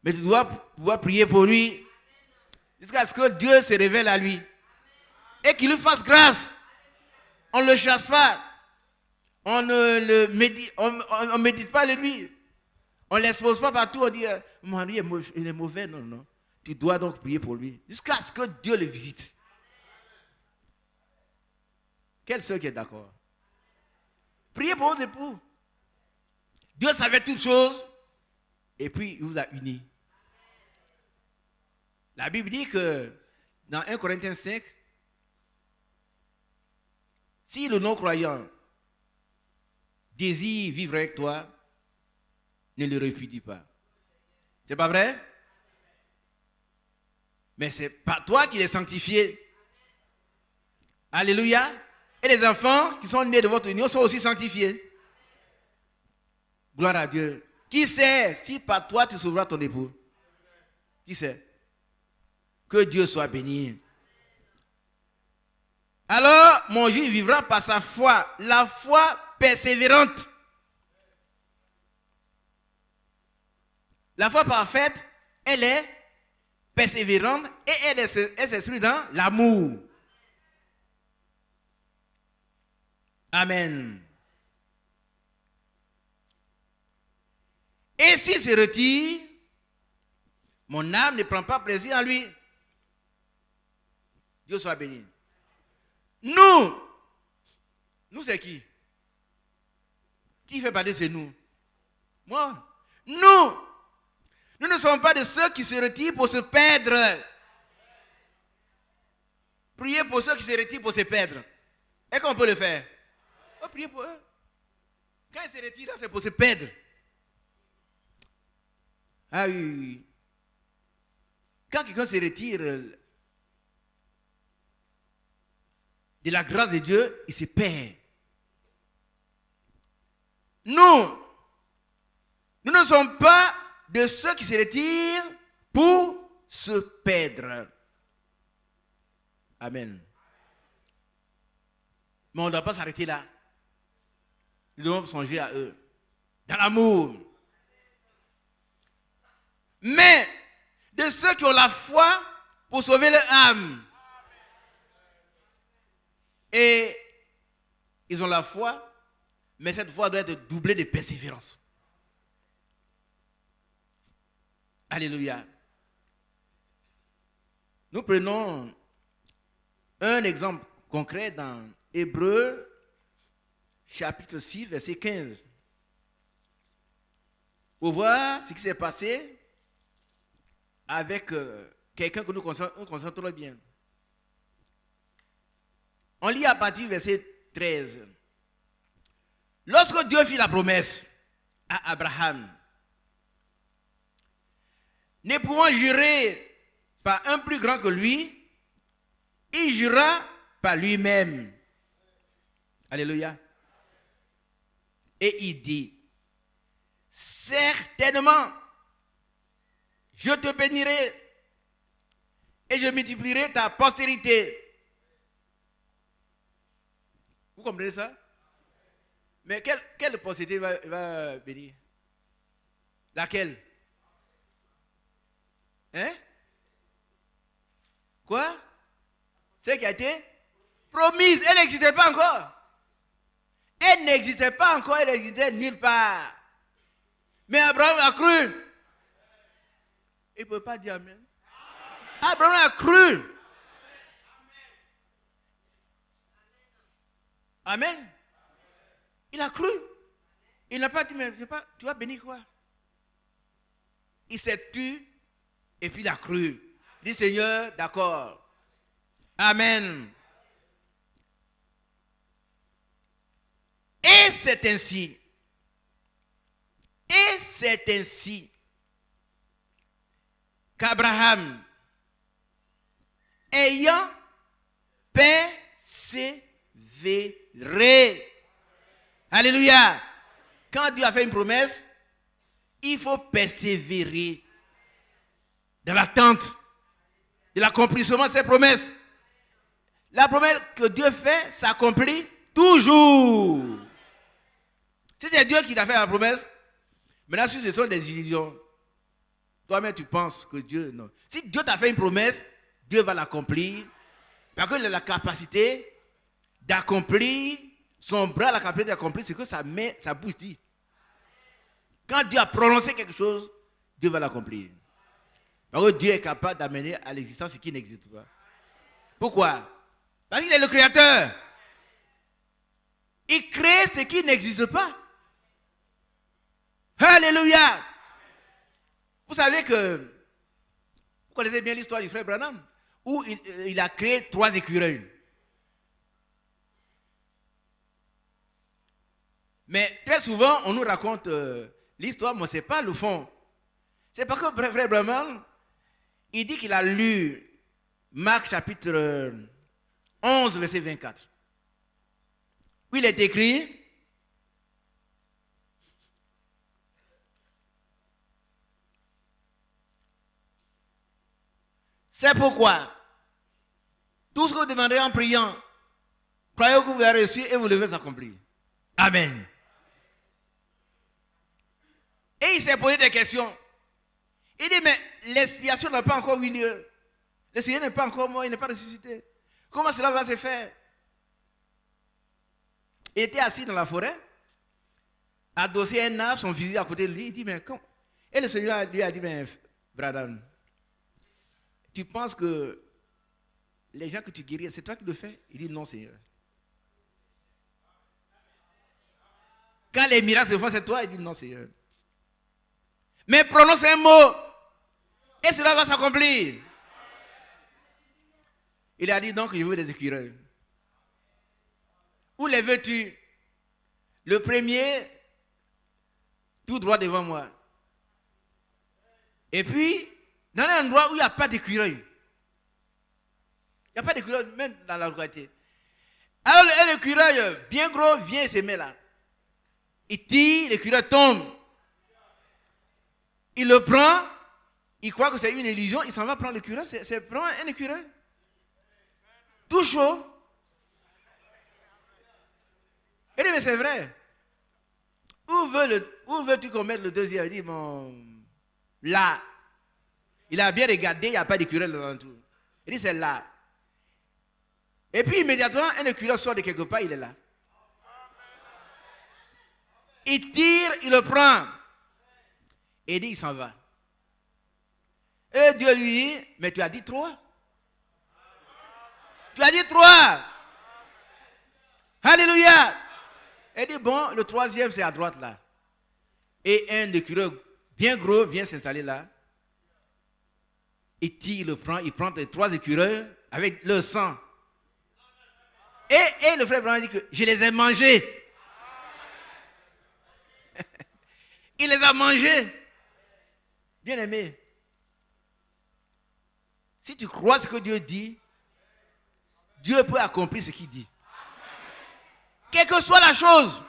Mais tu dois pouvoir prier pour lui jusqu'à ce que Dieu se révèle à lui. Et qu'il lui fasse grâce. On ne le chasse pas. On ne médite pas de lui. On ne l'expose pas partout. On dit, mon mari il est mauvais. Non, non. Tu dois donc prier pour lui. Jusqu'à ce que Dieu le visite. Quelle soeur qui est d'accord? Priez pour vos époux. Dieu savait toutes choses. Et puis, il vous a unis. La Bible dit que dans 1 Corinthiens 5, si le non-croyant désire vivre avec toi, ne le répudie pas. C'est pas vrai? Mais c'est pas toi qui les sanctifié. Alléluia. Et les enfants qui sont nés de votre union sont aussi sanctifiés. Gloire à Dieu. Qui sait si par toi tu sauveras ton époux? Qui sait? Que Dieu soit béni. Alors, mon juif vivra par sa foi, la foi persévérante. La foi parfaite, elle est persévérante et elle s'exprime dans l'amour. Amen. Et s'il se retire, mon âme ne prend pas plaisir en lui. Dieu soit béni. Nous, Nous, c'est qui? Qui fait partie de nous? Moi. Nous ne sommes pas de ceux qui se retirent pour se perdre. Priez pour ceux qui se retirent pour se perdre. Est-ce qu'on peut le faire? On peut prier pour eux. Quand ils se retirent, c'est pour se perdre. Ah oui, oui. Quand quelqu'un se retire de la grâce de Dieu, il se perd. Nous ne sommes pas de ceux qui se retirent pour se perdre. Amen. Mais on ne doit pas s'arrêter là. Nous devons songer à eux. Dans l'amour. Mais de ceux qui ont la foi pour sauver leur âme. Et ils ont la foi, mais cette foi doit être doublée de persévérance. Alléluia. Nous prenons un exemple concret dans Hébreux chapitre 6, verset 15. Pour voir ce qui s'est passé avec quelqu'un que nous connaissons très bien. On lit à partir du verset 13. Lorsque Dieu fit la promesse à Abraham, ne pouvant jurer par un plus grand que lui, il jura par lui-même. Alléluia. Et il dit, certainement, je te bénirai et je multiplierai ta postérité. Vous comprenez ça? Mais quelle postérité va bénir? Laquelle? Hein? Quoi? Celle qui a été promise. Elle n'existait pas encore. Elle n'existait pas encore. Elle n'existait nulle part. Mais Abraham a cru. Il ne peut pas dire amen. Abraham a cru. Amen. Il a cru. Il n'a pas dit, mais tu vas bénir quoi? Il s'est tu et puis il a cru. Il dit, Seigneur, d'accord. Amen. Et c'est ainsi. Et c'est ainsi qu'Abraham, ayant persévéré. Alléluia. Quand Dieu a fait une promesse, il faut persévérer dans l'attente de l'accomplissement de ses promesses. La promesse que Dieu fait s'accomplit toujours. Si c'est Dieu qui t'a fait la promesse, maintenant si ce sont des illusions, toi-même tu penses que Dieu, non. Si Dieu t'a fait une promesse, Dieu va l'accomplir. Parce qu'il a la capacité d'accomplir, son bras a la capacité d'accomplir ce que sa bouche dit. Quand Dieu a prononcé quelque chose, Dieu va l'accomplir. Parce que Dieu est capable d'amener à l'existence ce qui n'existe pas. Pourquoi? Parce qu'il est le créateur. Il crée ce qui n'existe pas. Alléluia. Vous savez que, vous connaissez bien l'histoire du frère Branham, où il a créé 3 écureuils. Mais très souvent, on nous raconte l'histoire, mais ce n'est pas le fond. C'est parce que le frère Branham, il dit qu'il a lu Marc chapitre 11, verset 24. Où il est écrit, c'est pourquoi tout ce que vous demanderez en priant, croyez que vous avez reçu et vous devez s'accomplir. Amen. Et il s'est posé des questions. Il dit, mais l'expiation n'a pas encore eu lieu. Le Seigneur n'est pas encore mort, il n'est pas ressuscité. Comment cela va se faire? Il était assis dans la forêt, adossé à un arbre, son fusil à côté de lui. Il dit, mais comment? Et le Seigneur lui a dit, mais Branham, tu penses que les gens que tu guéris, c'est toi qui le fais? Il dit, non, Seigneur. Quand les miracles se font, c'est toi. Il dit non, Seigneur. Mais prononce un mot. Et cela va s'accomplir. Il a dit donc, je veux des écureuils. Où les veux-tu? Le premier, tout droit devant moi. Et puis, dans un endroit où il n'y a pas d'écureuil. Il n'y a pas d'écureuil, même dans la localité. Alors l'écureuil, bien gros, vient et se met là. Il tire, l'écureuil tombe. Il le prend, il croit que c'est une illusion, il s'en va prendre l'écureuil, c'est prendre un écureuil. Tout chaud. Il dit, mais c'est vrai. Où veux-tu qu'on mette le deuxième? Il dit, bon, là. Il a bien regardé, il n'y a pas d'écureuil dans tout. Il dit, c'est là. Et puis immédiatement, un écureuil sort de quelque part, il est là. Il tire, il le prend. Et il dit, il s'en va. Et Dieu lui dit, mais tu as dit 3. Tu as dit 3. Alléluia. Il dit, bon, le troisième, c'est à droite là. Et un écureuil bien gros vient s'installer là. Il tire, il le prend, il prend les 3 écureuils avec le sang. Et le frère Branham dit que je les ai mangés. Il les a mangés. Bien aimé. Si tu crois ce que Dieu dit, Dieu peut accomplir ce qu'il dit. Quelle que soit la chose.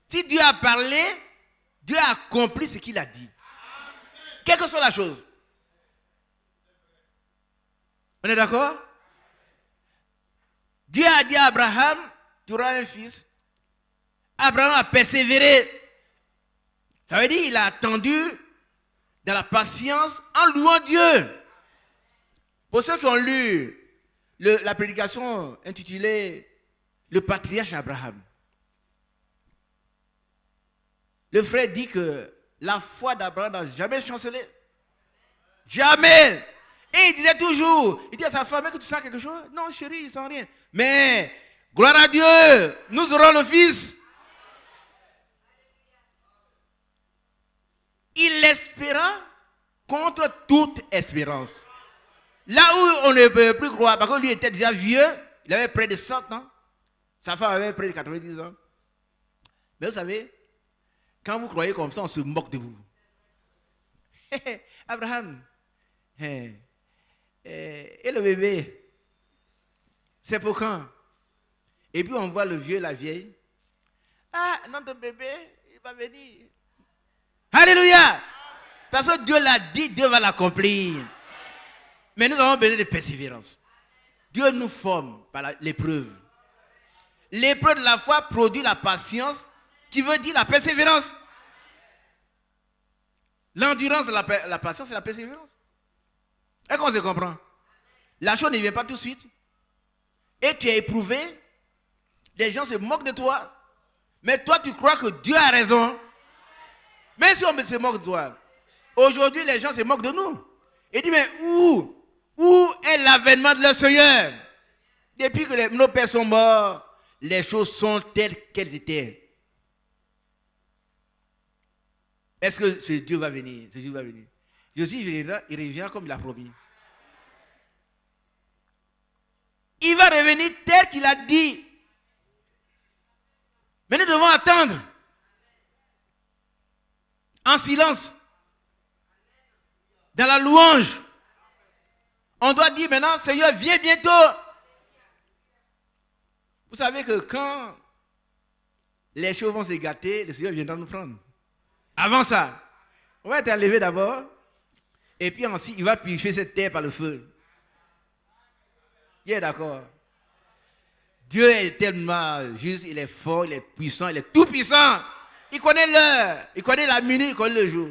Si Dieu a parlé, Dieu a accompli ce qu'il a dit. Quelle que soit la chose. On est d'accord? Dieu a dit à Abraham, tu auras un fils. Abraham a persévéré. Ça veut dire qu'il a attendu dans la patience en louant Dieu. Pour ceux qui ont lu la prédication intitulée Le patriarche Abraham, le frère dit que la foi d'Abraham n'a jamais chancelé. Jamais. Et il disait toujours, il dit à sa femme, que tu sens quelque chose? Non chérie, il ne sent rien. Mais, gloire à Dieu, nous aurons le fils. Il espéra contre toute espérance. Là où on ne peut plus croire, parce que lui était déjà vieux, il avait près de 100 ans. Sa femme avait près de 90 ans. Mais vous savez, quand vous croyez comme ça, on se moque de vous. Abraham, et le bébé, c'est pour quand? Et puis on voit le vieux, la vieille. Ah, notre bébé, il va venir. Alléluia! Parce que Dieu l'a dit, Dieu va l'accomplir. Mais nous avons besoin de persévérance. Dieu nous forme par l'épreuve. L'épreuve de la foi produit la patience, qui veut dire la persévérance. L'endurance de la patience, c'est la persévérance. Est-ce qu'on se comprend? La chose ne vient pas tout de suite. Et tu es éprouvé. Les gens se moquent de toi. Mais toi, tu crois que Dieu a raison. Même si on se moque de toi. Aujourd'hui, les gens se moquent de nous. Et disent, mais où est l'avènement de le Seigneur? Depuis que nos pères sont morts, les choses sont telles qu'elles étaient. Est-ce que ce Dieu va venir? Ce Dieu va venir. Jésus il revient comme il a promis. Il va revenir tel qu'il a dit. Mais nous devons attendre. En silence. Dans la louange. On doit dire maintenant, Seigneur, viens bientôt. Vous savez que quand les choses vont se gâter, le Seigneur viendra nous prendre. Avant ça, on va être enlevé d'abord. Et puis ensuite, il va purifier cette terre par le feu. Il est d'accord. Dieu est tellement juste, il est fort, il est puissant, il est tout puissant. Il connaît l'heure, il connaît la minute, il connaît le jour.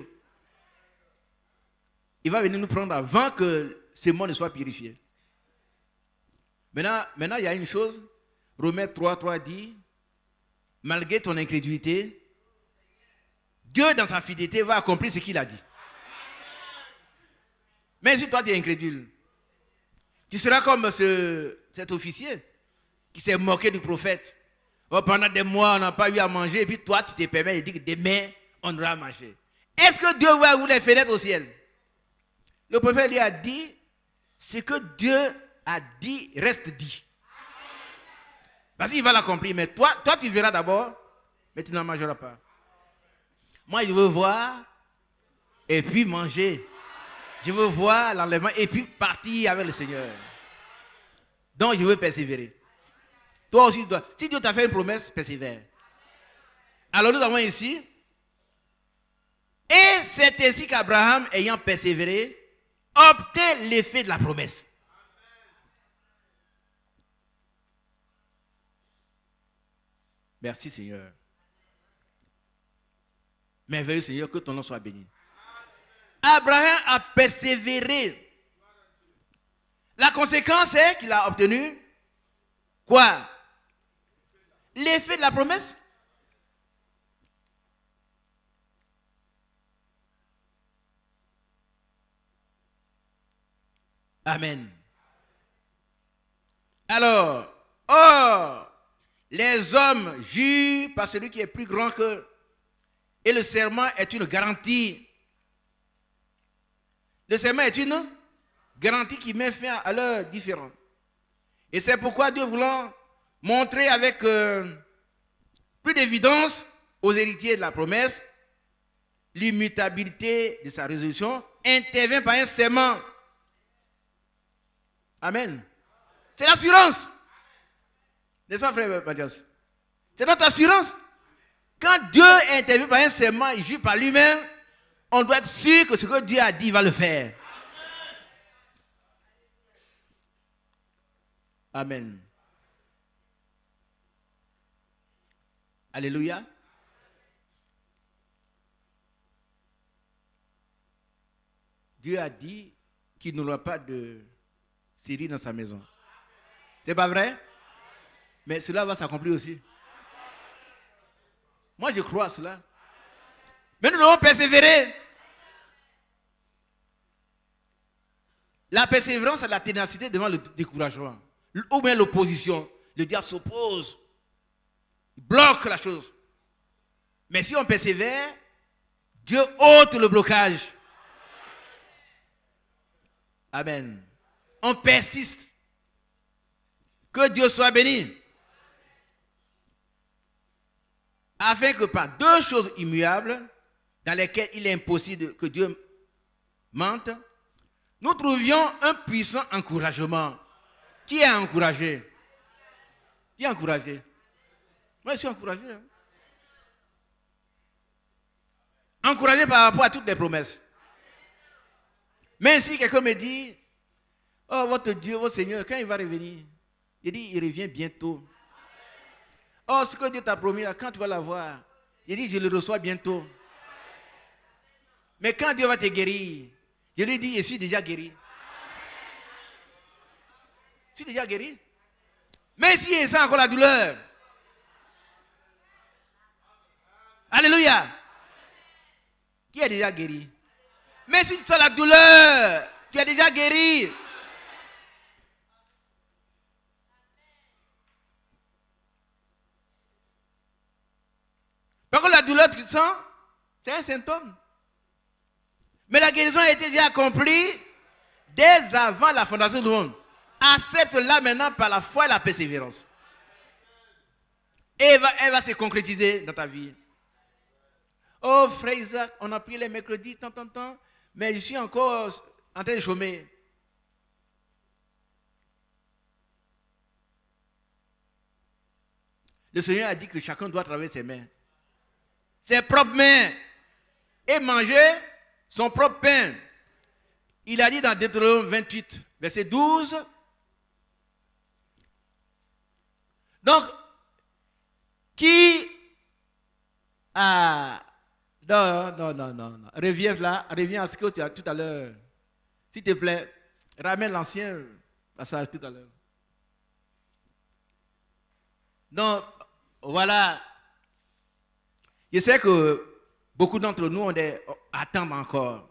Il va venir nous prendre avant que ce monde ne soit purifié. Maintenant, il y a une chose. Romains 3 dit, malgré ton incrédulité, Dieu dans sa fidélité va accomplir ce qu'il a dit. Mais si toi tu es incrédule, tu seras comme cet officier qui s'est moqué du prophète. Oh, pendant des mois, on n'a pas eu à manger. Et puis toi, tu te permets de dire que demain, on aura à manger. Est-ce que Dieu va ouvrir les fenêtres au ciel? Le prophète lui a dit, ce que Dieu a dit, reste dit. Parce qu'il va l'accomplir. Mais toi, tu verras d'abord, mais tu n'en mangeras pas. Moi, je veux voir et puis manger. Je veux voir l'enlèvement et puis partir avec le Seigneur. Donc, je veux persévérer. Toi aussi, si Dieu t'a fait une promesse, persévère. Alors, nous avons ici, et c'est ainsi qu'Abraham, ayant persévéré, obtint l'effet de la promesse. Merci Seigneur. Merveilleux Seigneur, que ton nom soit béni. Abraham a persévéré. La conséquence est qu'il a obtenu quoi? L'effet de la promesse. Amen. Alors, les hommes jurent par celui qui est plus grand qu'eux. Et le serment est une garantie. Le serment est une garantie qui met fin à leurs différends. Et c'est pourquoi Dieu voulant montrer avec plus d'évidence aux héritiers de la promesse l'immutabilité de sa résolution, intervient par un serment. Amen. C'est l'assurance. N'est-ce pas, frère Mathias? C'est notre assurance. Quand Dieu intervient par un serment, il jure par lui-même, on doit être sûr que ce que Dieu a dit, il va le faire. Amen. Alléluia. Dieu a dit qu'il n'aura pas de Syrie dans sa maison. C'est pas vrai? Mais cela va s'accomplir aussi. Moi, je crois à cela. Mais nous devons persévérer. La persévérance, c'est la ténacité devant le découragement. Ou bien l'opposition. Le diable s'oppose. Il bloque la chose. Mais si on persévère, Dieu ôte le blocage. Amen. On persiste. Que Dieu soit béni. Afin que par deux choses immuables, dans lesquelles il est impossible que Dieu mente, nous trouvions un puissant encouragement. Qui est encouragé? Qui est encouragé? Moi, je suis encouragé. Hein? Encouragé par rapport à toutes les promesses. Mais si quelqu'un me dit, oh, votre Dieu, votre Seigneur, quand il va revenir? Il dit, il revient bientôt. Oh, ce que Dieu t'a promis, là, quand tu vas l'avoir, il dit, je le reçois bientôt. Mais quand Dieu va te guérir, je lui dis, je suis déjà guéri. Je suis déjà guéri. Mais si il sent encore la douleur, alléluia. Qui est déjà guéri? Mais si tu sens la douleur, tu es déjà guéri. Par contre, la douleur que tu sens, c'est un symptôme. Mais la guérison a été déjà accomplie dès avant la fondation du monde. Accepte-la maintenant par la foi et la persévérance. Et elle va se concrétiser dans ta vie. Oh, frère Isaac, on a prié les mercredis, tant, mais je suis encore en train de chômer. Le Seigneur a dit que chacun doit travailler ses mains. Ses propres mains. Et manger son propre pain. Il a dit dans Deutéronome 28, verset 12. Donc, qui a... Non. Reviens à ce que tu as tout à l'heure. S'il te plaît, ramène l'ancien passage tout à l'heure. Donc, voilà. Je sais que beaucoup d'entre nous attendent encore.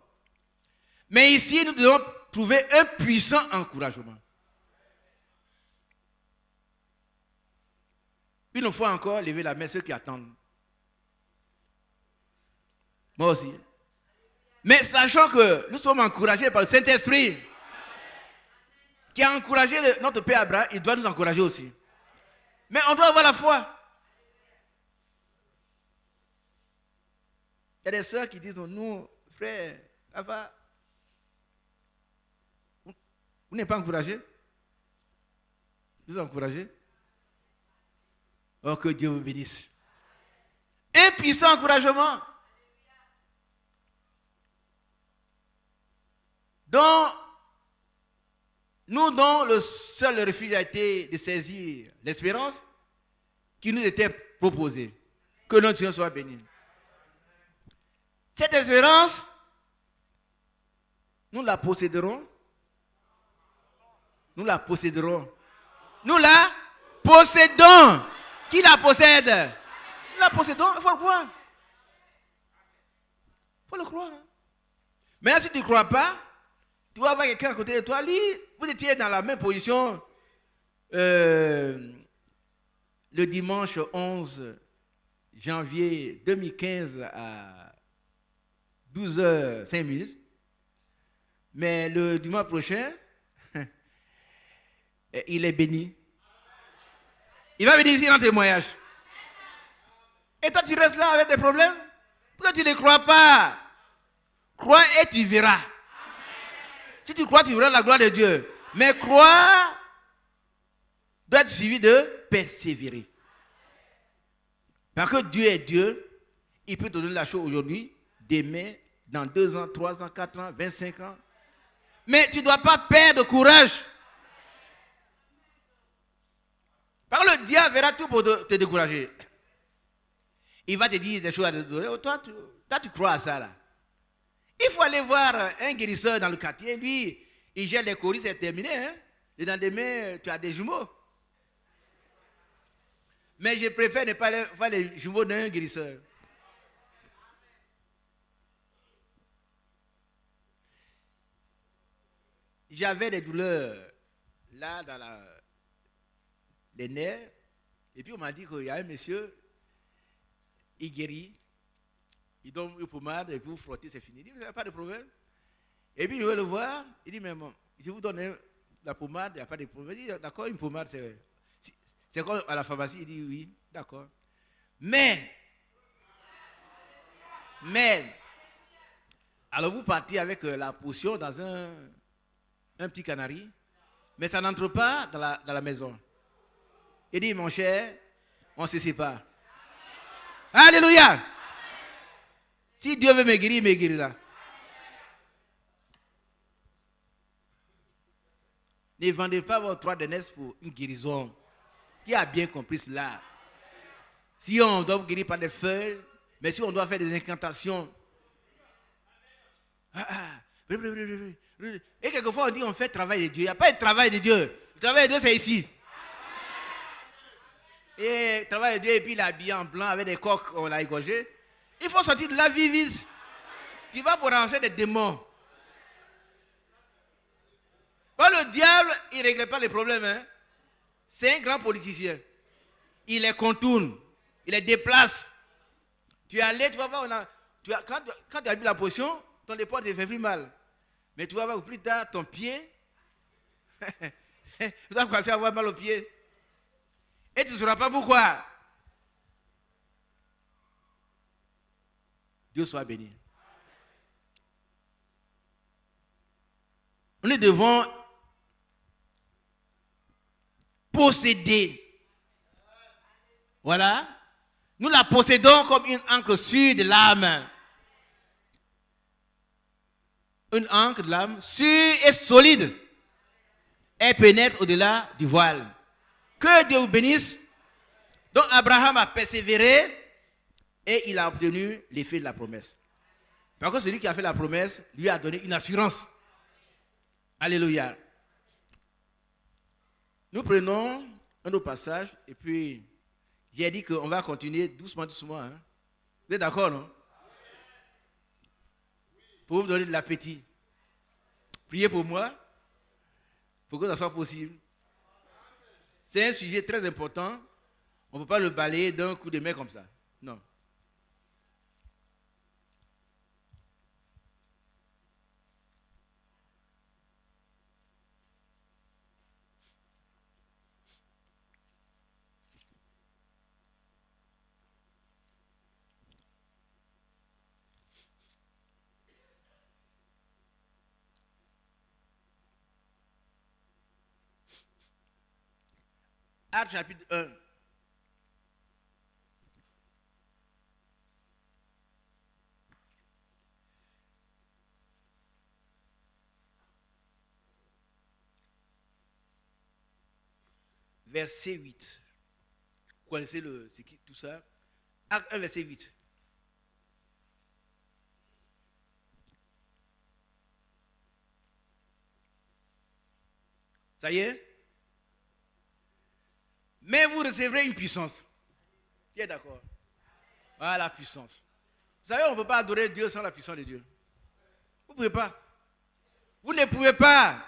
Mais ici, nous devons trouver un puissant encouragement. Une fois encore, levez la main ceux qui attendent. Moi aussi. Mais sachant que nous sommes encouragés par le Saint-Esprit, qui a encouragé notre Père Abraham, il doit nous encourager aussi. Mais on doit avoir la foi. Il y a des sœurs qui disent, nous, frère, papa, vous n'êtes pas encouragés? Vous êtes encouragés? Oh, que Dieu vous bénisse. Un puissant encouragement. Dont le seul refuge a été de saisir l'espérance qui nous était proposée. Que notre Seigneur soit béni. Cette espérance, nous la posséderons. Nous la posséderons. Nous la possédons. Qui la possède? Nous la possédons, il faut le croire. Il faut le croire. Maintenant, si tu ne crois pas, tu vas avoir quelqu'un à côté de toi. Lui, vous étiez dans la même position le dimanche 11 janvier 2015 à 12h05. Mais le dimanche prochain, il est béni. Il va venir ici dans témoignage. Et toi, tu restes là avec des problèmes? Pourquoi tu ne crois pas? Crois et tu verras. Si tu crois, tu verras la gloire de Dieu. Mais croire doit être suivi de persévérer. Parce que Dieu est Dieu. Il peut te donner la chose aujourd'hui, demain, dans 2 ans, 3 ans, 4 ans, 25 ans. Mais tu ne dois pas perdre courage. Parce que le diable verra tout pour te décourager. Il va te dire des choses à te donner. Toi, tu crois à ça là. Il faut aller voir un guérisseur dans le quartier. Lui, il gère les coris, c'est terminé. Hein? Le lendemain, tu as des jumeaux. Mais je préfère ne pas voir les jumeaux d'un guérisseur. J'avais des douleurs là dans les nerfs. Et puis on m'a dit qu'il y a un monsieur, il guérit. Il donne une pommade et puis vous frottez, c'est fini. Il dit, vous n'avez pas de problème. Et puis je vais le voir. Il dit, mais bon, je vous donne la pommade, il n'y a pas de problème. Il dit, d'accord, une pommade, c'est comme à la pharmacie. Il dit, oui, d'accord. Mais, alors vous partez avec la potion dans un petit canari, mais ça n'entre pas dans la maison. Il dit, mon cher, on ne se sépare. Alléluia! Si Dieu veut me guérir, il me guérira. Ne vendez pas votre droit de naissance pour une guérison. Qui a bien compris cela? Si on doit vous guérir par des feuilles, mais si on doit faire des incantations. Et quelquefois on dit on fait le travail de Dieu. Il n'y a pas de travail de Dieu. Le travail de Dieu c'est ici. Et le travail de Dieu, et puis il est habillé en blanc avec des coques, on l'a égorgé. Il faut sortir de la vie vide. Tu vas pour renverser des démons. Le diable, il ne règle pas les problèmes. Hein? C'est un grand politicien. Il les contourne. Il les déplace. Tu es allé, tu vas voir, quand tu as bu la potion, ton épaule te fait plus mal. Mais tu vas voir plus tard, ton pied, tu vas commencer à avoir mal au pied. Et tu ne sauras pas pourquoi. Dieu soit béni. Nous devons posséder. Voilà. Nous la possédons comme une ancre sûre de l'âme. Une ancre de l'âme sûre et solide. Elle pénètre au-delà du voile. Que Dieu vous bénisse. Donc Abraham a persévéré. Et il a obtenu l'effet de la promesse. Par contre, celui qui a fait la promesse lui a donné une assurance. Alléluia. Nous prenons un autre passage et puis j'ai dit qu'on va continuer doucement, doucement. Hein. Vous êtes d'accord, non? Pour vous donner de l'appétit. Priez pour moi pour que ça soit possible. C'est un sujet très important On ne peut pas le balayer d'un coup de main comme ça. Non. Actes chapitre 1. Verset 8. Vous connaissez c'est qui, tout ça? Acte 1, verset 8. Ça y est? Mais vous recevrez une puissance. Qui est d'accord? Voilà la puissance. Vous savez, on ne peut pas adorer Dieu sans la puissance de Dieu. Vous ne pouvez pas. Vous ne pouvez pas.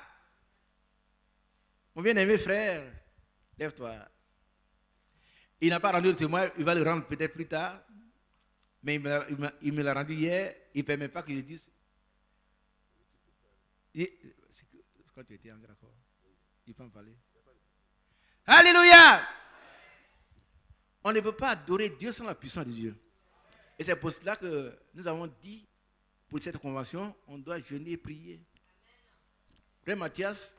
Mon bien-aimé frère, lève-toi. Il n'a pas rendu le témoin, il va le rendre peut-être plus tard. Mais il me l'a rendu hier. Il ne permet pas que je dise. C'est quand tu étais en grand corps. Il peut en parler. Alléluia! On ne peut pas adorer Dieu sans la puissance de Dieu. Et c'est pour cela que nous avons dit, pour cette convention, on doit jeûner et prier. Frère Mathias,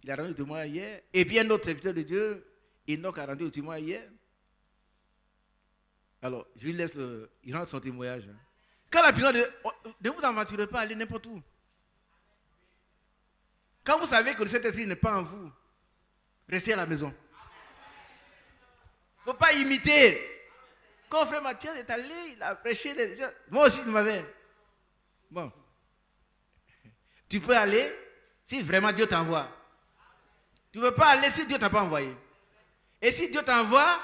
il a rendu le témoin hier. Et puis un autre serviteur de Dieu, Enoch a rendu le témoin hier. Alors, je lui laisse, il rend son témoignage. Quand la puissance de Dieu, ne vous aventurez pas à aller n'importe où. Quand vous savez que le Saint-Esprit n'est pas en vous, restez à la maison. Il ne faut pas imiter. Quand frère Mathias est allé, il a prêché les gens. Moi aussi, je m'avais. Bon. Tu peux aller si vraiment Dieu t'envoie. Tu ne peux pas aller si Dieu ne t'a pas envoyé. Et si Dieu t'envoie,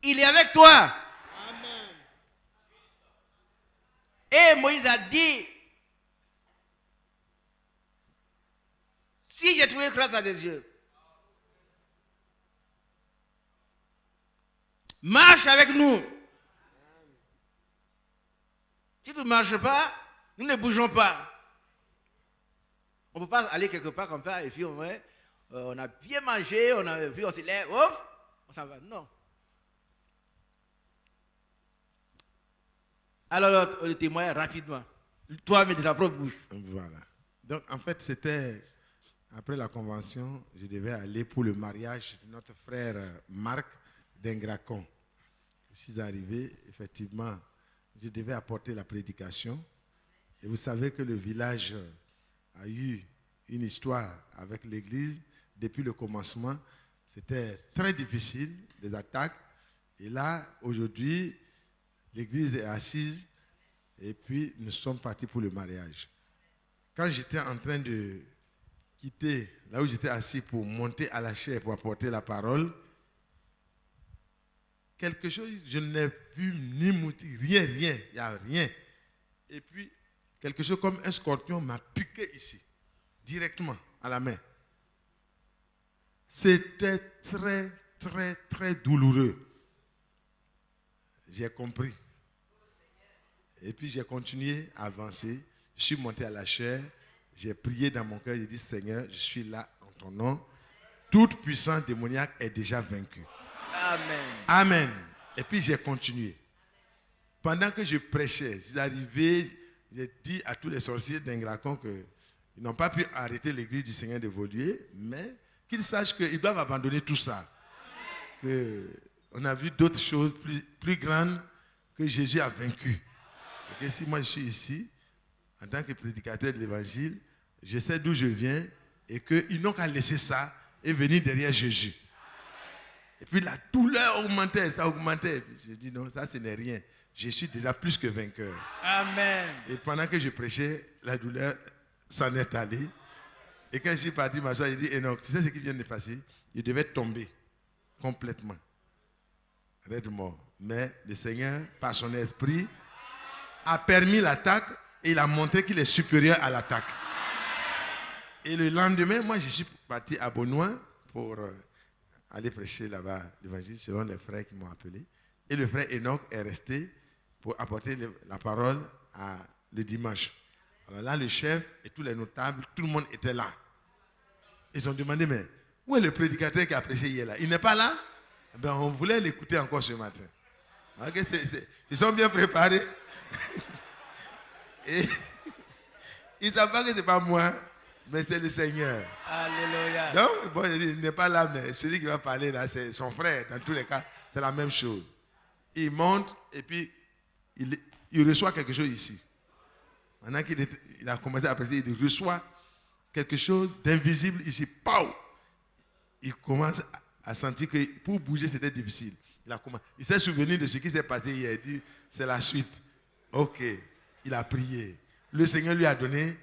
il est avec toi. Amen. Et Moïse a dit, si j'ai trouvé grâce à des yeux, marche avec nous. Si tu ne marches pas, nous ne bougeons pas. On ne peut pas aller quelque part comme ça et puis on a bien mangé, puis on se lève, on s'en va. Non. Alors le témoin rapidement. Toi, mais de ta propre bouche. Voilà. Donc en fait, c'était après la convention, je devais aller pour le mariage de notre frère Marc d'Ingracon. Je suis arrivé, effectivement, je devais apporter la prédication. Et vous savez que le village a eu une histoire avec l'église depuis le commencement. C'était très difficile, des attaques. Et là, aujourd'hui, l'église est assise et puis nous sommes partis pour le mariage. Quand j'étais en train de quitter là où j'étais assis pour monter à la chaire pour apporter la parole, quelque chose, je n'ai vu ni mouti, rien, il n'y a rien. Et puis, quelque chose comme un scorpion m'a piqué ici, directement à la main. C'était très, très, très douloureux. J'ai compris. Et puis, j'ai continué à avancer. Je suis monté à la chaire. J'ai prié dans mon cœur. J'ai dit, Seigneur, je suis là en ton nom. Toute puissance démoniaque est déjà vaincue. Amen. Amen. Et puis j'ai continué. Pendant que je prêchais, je suis arrivé, j'ai dit à tous les sorciers d'Ingracon qu'ils n'ont pas pu arrêter l'église du Seigneur d'évoluer, mais qu'ils sachent qu'ils doivent abandonner tout ça. On a vu d'autres choses plus grandes que Jésus a vaincues. Et que si moi je suis ici, en tant que prédicateur de l'évangile, je sais d'où je viens et qu'ils n'ont qu'à laisser ça et venir derrière Jésus. Et puis la douleur augmentait, ça augmentait. Je dis non, ça ce n'est rien. Je suis déjà plus que vainqueur. Amen. Et pendant que je prêchais, la douleur s'en est allée. Et quand je suis parti m'asseoir, j'ai dit, Enoch, tu sais ce qui vient de passer? Je devais tomber complètement. Arrête mort. Mais le Seigneur, par son esprit, a permis l'attaque et il a montré qu'il est supérieur à l'attaque. Et le lendemain, moi je suis parti à Benoît pour aller prêcher là-bas l'évangile selon les frères qui m'ont appelé. Et le frère Enoch est resté pour apporter la parole le dimanche. Alors là, le chef et tous les notables, tout le monde était là. Ils ont demandé, mais où est le prédicateur qui a prêché hier là? Il n'est pas là? Ben, on voulait l'écouter encore ce matin. Okay, ils sont bien préparés. Et ils ne savent pas que ce n'est pas moi, mais c'est le Seigneur. Alléluia. Donc, bon, il n'est pas là, mais celui qui va parler là, c'est son frère. Dans tous les cas, c'est la même chose. Il monte et puis il reçoit quelque chose ici. Maintenant qu'il a commencé à prêcher, il reçoit quelque chose d'invisible ici. Pow! Il commence à sentir que pour bouger, c'était difficile. Il s'est souvenu de ce qui s'est passé hier. Il dit, c'est la suite. Ok. Il a prié. Le Seigneur lui a donné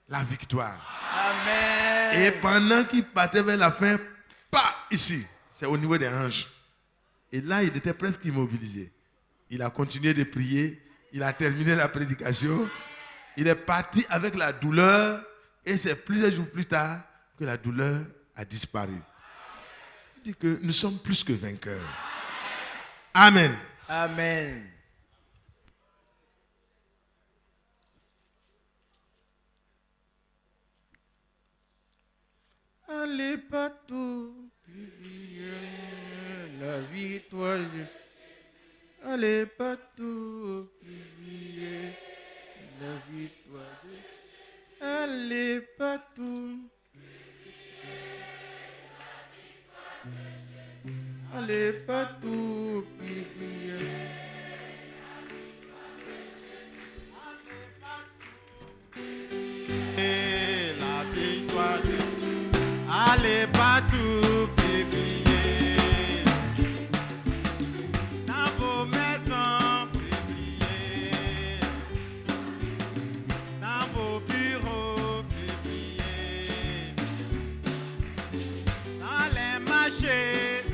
la victoire. Amen. Et pendant qu'il partait vers la fin, ici, c'est au niveau des hanches. Et là, il était presque immobilisé. Il a continué de prier. Il a terminé la prédication. Il est parti avec la douleur. Et c'est plusieurs jours plus tard que la douleur a disparu. Il dit que nous sommes plus que vainqueurs. Amen. Amen. Allez partout, publier la victoire. Allez partout, publier la victoire. Allez partout. Allez partout, publier. La victoire. Allez partout, publier. Dans vos maisons, publier. Dans vos bureaux, publier. Dans les marchés.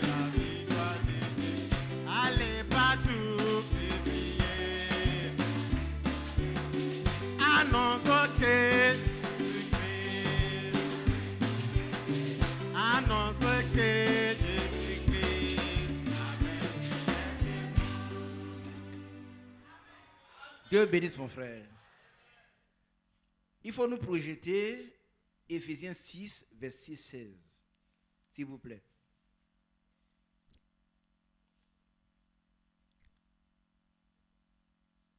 La victoire de Dieu. Allez partout, publier. Annonce que Dieu bénisse mon frère. Il faut nous projeter Éphésiens 6, verset 16. S'il vous plaît.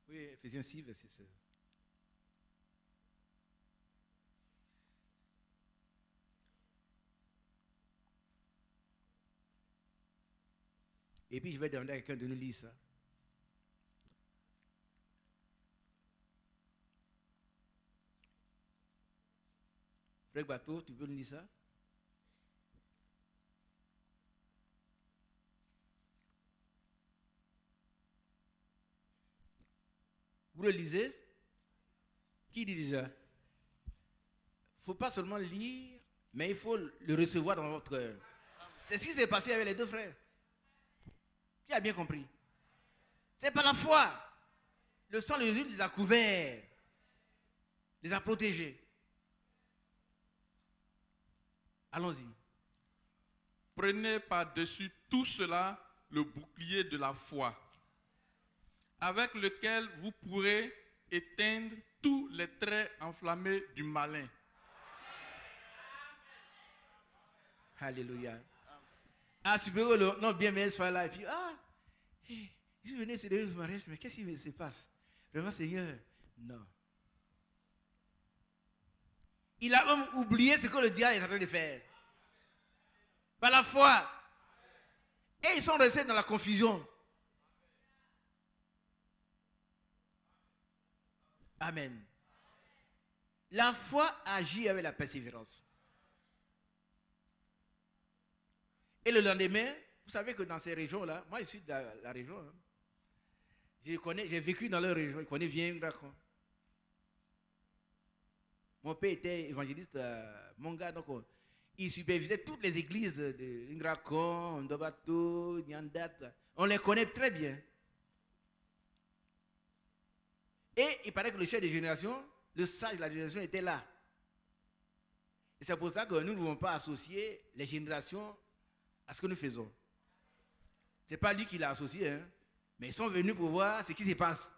Oui, Éphésiens 6, verset 16. Et puis je vais demander à quelqu'un de nous lire ça. Frère Bateau, tu peux nous lire ça? Vous le lisez? Qui dit déjà? Il ne faut pas seulement lire, mais il faut le recevoir dans votre cœur. C'est ce qui s'est passé avec les deux frères. Qui a bien compris? C'est par la foi. Le sang de Jésus les a couverts, les a protégés. Allons-y. Prenez par-dessus tout cela le bouclier de la foi, avec lequel vous pourrez éteindre tous les traits enflammés du malin. Alléluia. Ah, super, non, bien, mais soit là. Et puis, je suis venu célébrer le mariage, mais qu'est-ce qui se passe? Vraiment, Seigneur, non. Il a même oublié ce que le diable est en train de faire. Par la foi. Et ils sont restés dans la confusion. Amen. La foi agit avec la persévérance. Et le lendemain, vous savez que dans ces régions-là, moi je suis de la région, hein, j'ai vécu dans leur région, je connais bien Ngracon. Mon père était évangéliste à Monga, donc il supervisait toutes les églises de Ngracon, Ndobato, Nyandat. On les connaît très bien. Et il paraît que le chef de génération, le sage de la génération était là. Et c'est pour ça que nous ne pouvons pas associer les générations à ce que nous faisons. Ce n'est pas lui qui l'a associé, hein, mais ils sont venus pour voir ce qui se passe.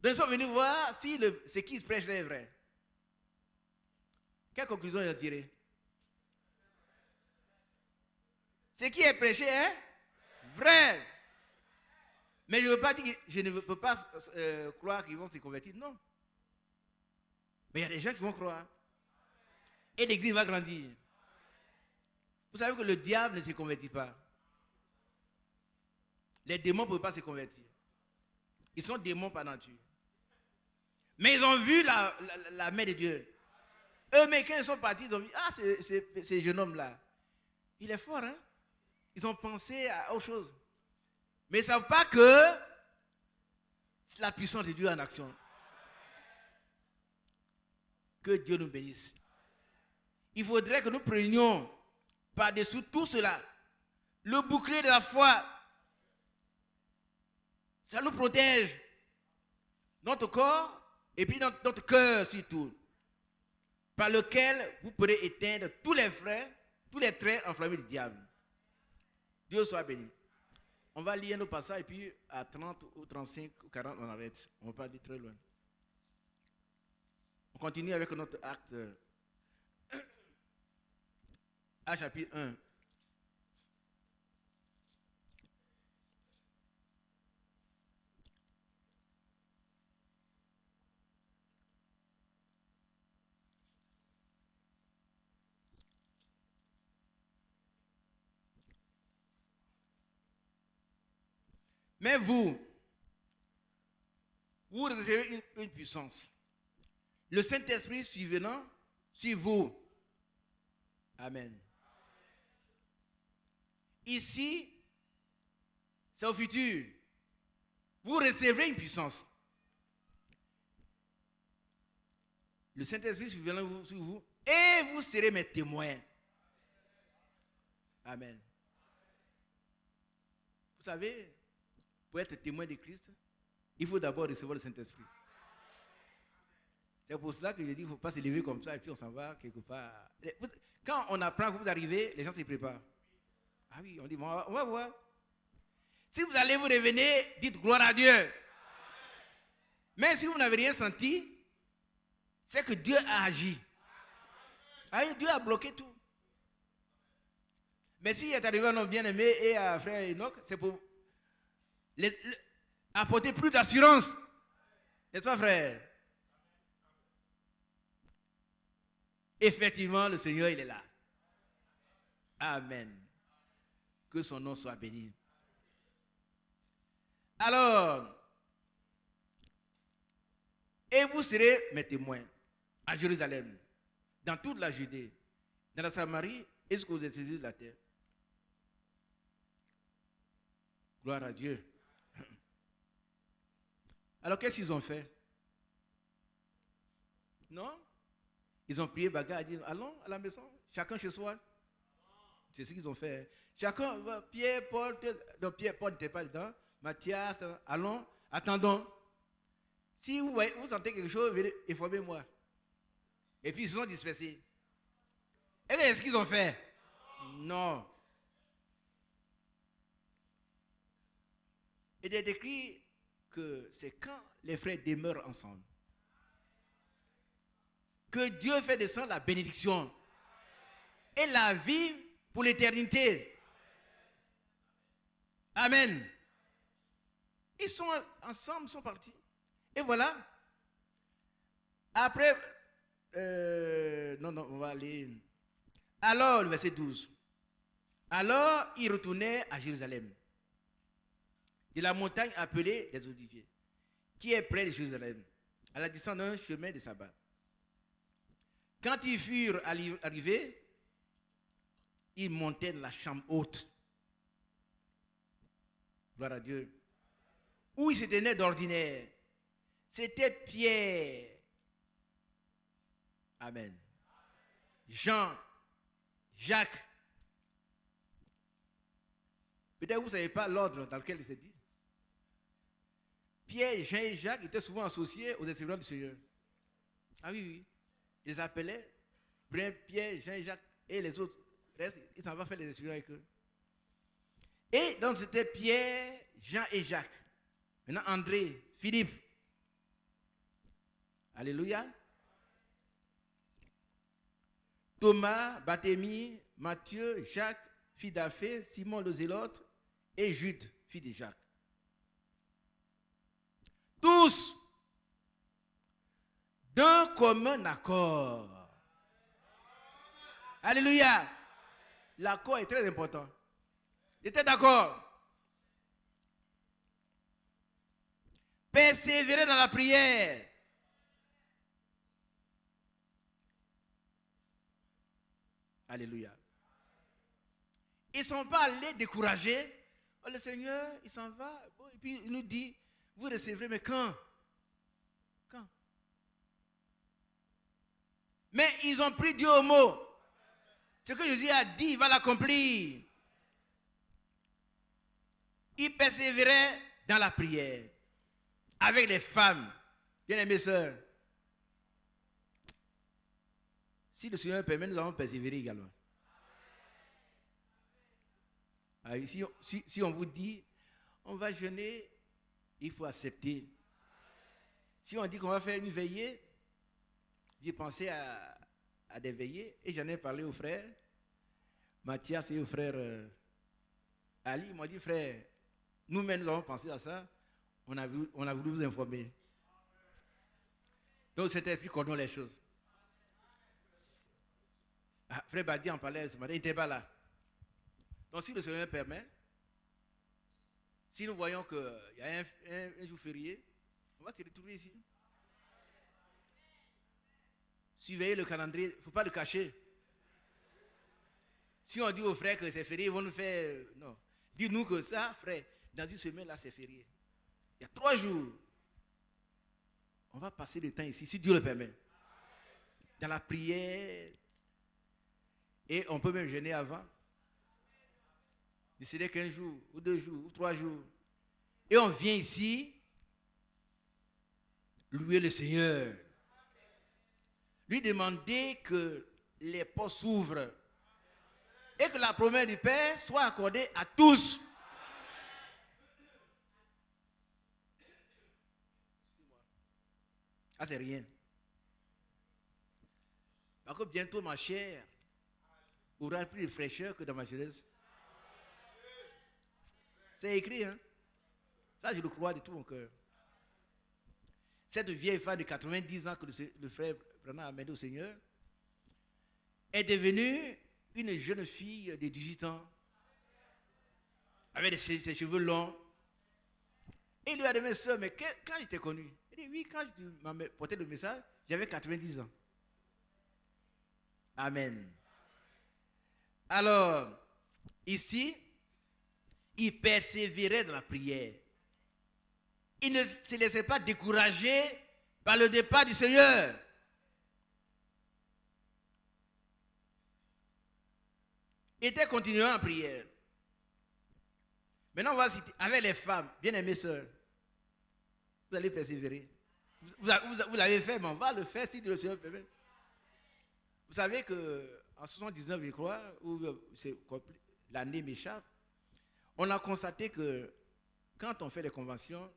Donc ils sont venus voir si ce qui se prêche là est vrai. Quelle conclusion ils ont tiré? Ce qui est prêché est vrai. Mais je ne peux pas croire qu'ils vont se convertir. Non. Mais il y a des gens qui vont croire. Et l'église va grandir. Vous savez que le diable ne se convertit pas. Les démons ne peuvent pas se convertir. Ils sont démons par nature. Mais ils ont vu la main de Dieu. Eux, mais quand ils sont partis, ils ont vu, ah, ce jeune homme-là, il est fort, hein? Ils ont pensé à autre chose. Mais ils ne savent pas que c'est la puissance de Dieu en action. Que Dieu nous bénisse. Il faudrait que nous prenions par-dessus tout cela le bouclier de la foi. Ça nous protège. Notre corps et puis notre cœur surtout. Par lequel vous pourrez éteindre tous les traits enflammés du diable. Dieu soit béni. On va lire nos passages et puis à 30 ou 35 ou 40 on arrête. On ne va pas aller très loin. On continue avec notre acte. Acte chapitre 1. Mais vous recevez une puissance. Le Saint-Esprit survenant sur vous. Amen. Ici, c'est au futur. Vous recevrez une puissance. Le Saint-Esprit survenant sur vous. Et vous serez mes témoins. Amen. Vous savez, pour être témoin de Christ, il faut d'abord recevoir le Saint-Esprit. C'est pour cela que je dis qu'il ne faut pas se lever comme ça et puis on s'en va quelque part. Quand on apprend que vous arrivez, les gens se préparent. Ah oui, on dit, on va voir. Si vous allez vous revenir, dites gloire à Dieu. Mais si vous n'avez rien senti, c'est que Dieu a agi. Ah oui, Dieu a bloqué tout. Mais s'il est arrivé un homme bien-aimé et à frère Enoch, c'est pour apporter plus d'assurance. N'est-ce pas, frère? Effectivement, le Seigneur, il est là. Amen. Que son nom soit béni. Alors, et vous serez mes témoins à Jérusalem, dans toute la Judée, dans la Samarie et jusqu'aux extrémités de la terre. Gloire à Dieu. Alors, qu'est-ce qu'ils ont fait? Non? Ils ont prié bagarre, dit, allons à la maison, chacun chez soi. C'est ce qu'ils ont fait. Chacun, Pierre, Paul, donc Pierre, Paul n'était pas dedans, Matthias, allons, attendons. Si vous sentez quelque chose, venez, informez-moi. Et puis ils se sont dispersés. Et qu'est-ce qu'ils ont fait? Non. Il est écrit que c'est quand les frères demeurent ensemble que Dieu fait descendre la bénédiction et la vie pour l'éternité. Amen. Ils sont ensemble, ils sont partis. Et voilà. Après, on va aller. Alors, le verset 12. Alors, ils retournaient à Jérusalem, de la montagne appelée des Oliviers, qui est près de Jérusalem, à la distance d'un chemin de sabbat. Quand ils furent arrivés, ils montaient dans la chambre haute. Gloire à Dieu. Où ils se tenaient d'ordinaire. C'était Pierre. Amen. Jean, Jacques. Peut-être que vous ne savez pas l'ordre dans lequel il s'est dit. Pierre, Jean et Jacques étaient souvent associés aux enseignants du Seigneur. Ah oui, oui. Ils les appelaient, Pierre, Jean et Jacques et les autres. Restent, ils s'en vont faire les expériences avec eux. Et donc c'était Pierre, Jean et Jacques. Maintenant André, Philippe. Alléluia. Thomas, Barthélemy, Matthieu, Jacques, fils d'Alphée, Simon le Zélote et Jude, fils de Jacques. Tous d'un commun accord. Alléluia. L'accord est très important. Ils étaient d'accord. Persévérer dans la prière. Alléluia. Ils ne sont pas allés décourager. Oh, le Seigneur, il s'en va. Bon, et puis il nous dit, vous recevrez, mais quand? Quand? Mais ils ont pris Dieu au mot. Ce que Jésus a dit, il va l'accomplir. Ils persévéraient dans la prière. Avec les femmes. Bien-aimées sœurs. Si le Seigneur permet, nous allons persévérer également. Si on vous dit, on va jeûner, il faut accepter. Si on dit qu'on va faire une veillée, j'ai pensé à des veillées et j'en ai parlé aux frères Mathias et au frère Ali. Ils m'ont dit, frère, nous-mêmes nous avons pensé à ça, on a voulu vous informer. Donc cet esprit coordonne les choses. Ah, frère Badi en parlait ce matin, il n'était pas là. Donc si le Seigneur permet, si nous voyons qu'il y a un jour férié, on va se retrouver ici. Surveillez le calendrier, il ne faut pas le cacher. Si on dit aux frères que c'est férié, ils vont nous faire... Non. Dis-nous que ça, frère, dans une semaine, là, c'est férié. Il y a 3 jours. On va passer le temps ici, si Dieu le permet. Dans la prière. Et on peut même jeûner avant. Décider 15 jours, ou 2 jours, ou 3 jours. Et on vient ici, louer le Seigneur. Lui demander que les portes s'ouvrent. Et que la promesse du Père soit accordée à tous. Ah, c'est rien. Parce que bientôt, ma chair aura plus de fraîcheur que dans ma jeunesse. C'est écrit, hein. Ça, je le crois de tout mon cœur. Cette vieille femme de 90 ans que le frère Branham a amené au Seigneur est devenue une jeune fille de 18 ans avec ses cheveux longs. Et il lui a demandé, sœur, mais quand je t'ai connu? Il dit, oui, quand je m'as porté le message, j'avais 90 ans. Amen. Alors, ici, il persévérait dans la prière. Il ne se laissait pas décourager par le départ du Seigneur. Il était continuant en prière. Maintenant, on va citer avec les femmes, bien-aimées sœurs. Vous allez persévérer. Vous l'avez fait, mais on va le faire si le Seigneur permet. Vous savez qu'en 79, je crois, où l'année m'échappe, on a constaté que quand on fait les conventions,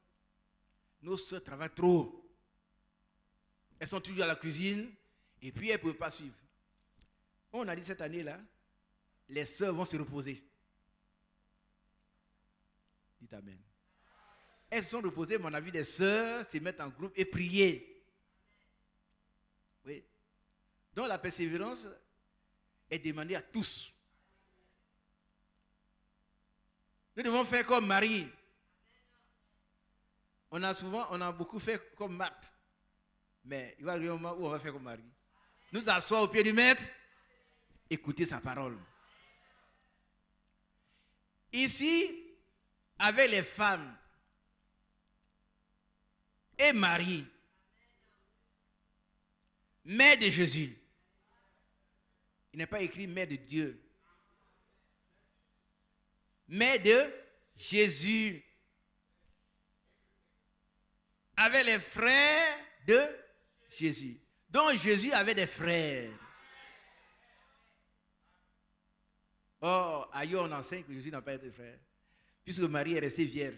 nos sœurs travaillent trop. Elles sont toujours à la cuisine et puis elles ne peuvent pas suivre. On a dit cette année-là, les sœurs vont se reposer. Dites Amen. Elles se sont reposées, mais on a vu des sœurs se mettre en groupe et prier. Oui. Donc la persévérance est demandée à tous. Nous devons faire comme Marie. On a beaucoup fait comme Marthe. Mais il va arriver un moment où on va faire comme Marie. Nous asseoir au pied du maître, écouter sa parole. Ici, avec les femmes et Marie, mère de Jésus. Il n'est pas écrit mère de Dieu. Mère de Jésus. Avec les frères de Jésus. Donc Jésus avait des frères. Or, ailleurs on enseigne que Jésus n'a pas été frère, puisque Marie est restée vierge.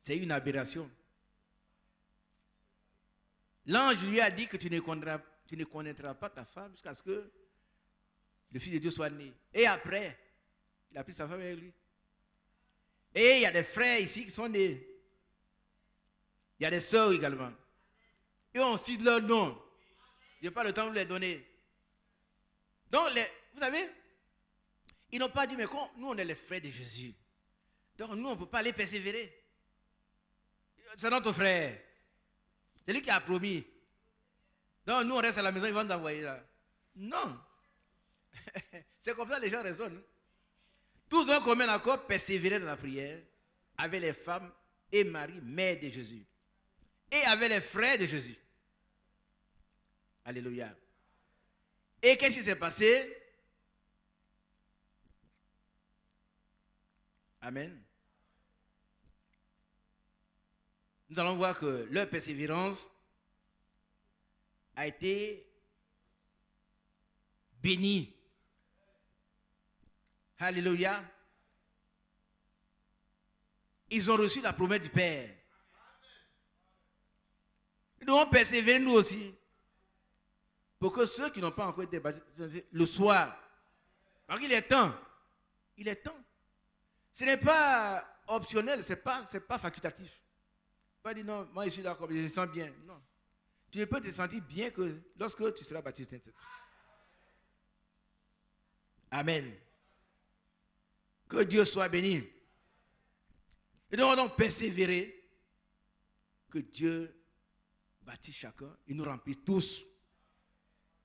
C'est une aberration. L'ange lui a dit que tu ne connaîtras pas ta femme jusqu'à ce que le Fils de Dieu soit né. Et après, il a pris sa femme avec lui. Et il y a des frères ici qui sont nés. Il y a des sœurs également. Et on cite leur nom. Je n'ai pas le temps de vous les donner. Donc, vous savez, ils n'ont pas dit, mais nous, on est les frères de Jésus. Donc, nous, on ne peut pas les persévérer. C'est notre frère. C'est lui qui a promis. Donc, nous, on reste à la maison, ils vont nous envoyer là. Non. C'est comme ça que les gens raisonnent. Tous ont commun accord persévérer dans la prière avec les femmes et Marie, mère de Jésus. Et avec les frères de Jésus. Alléluia. Et qu'est-ce qui s'est passé? Amen. Nous allons voir que leur persévérance a été bénie. Alléluia. Ils ont reçu la promesse du Père. Nous devons persévérer nous aussi. Pour que ceux qui n'ont pas encore été baptisés le soient. Parce qu'il est temps. Il est temps. Ce n'est pas optionnel, ce n'est pas facultatif. Pas dire non, moi je suis d'accord, je me sens bien. Non. Tu ne peux te sentir bien que lorsque tu seras baptisé. Amen. Que Dieu soit béni. Et nous devons donc persévérer. Que Dieu baptise chacun. Il nous remplit tous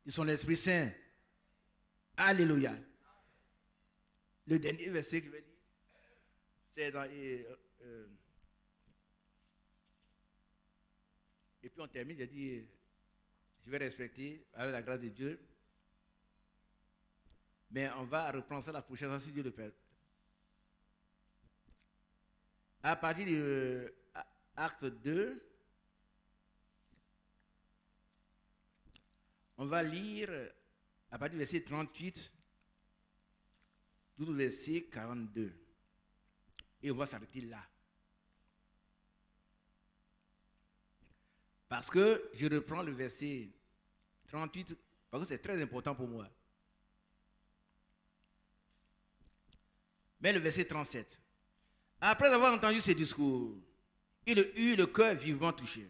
de son Esprit Saint. Alléluia. Le dernier verset que je vais dire, c'est dans... et puis on termine, j'ai dit, je vais respecter avec la grâce de Dieu. Mais on va reprendre ça la prochaine fois si Dieu le permet. À partir de Acte 2, on va lire à partir du verset 38 jusqu'au verset 42. Et on va s'arrêter là. Parce que je reprends le verset 38, parce que c'est très important pour moi. Mais le verset 37. Après avoir entendu ce discours, il eut le cœur vivement touché.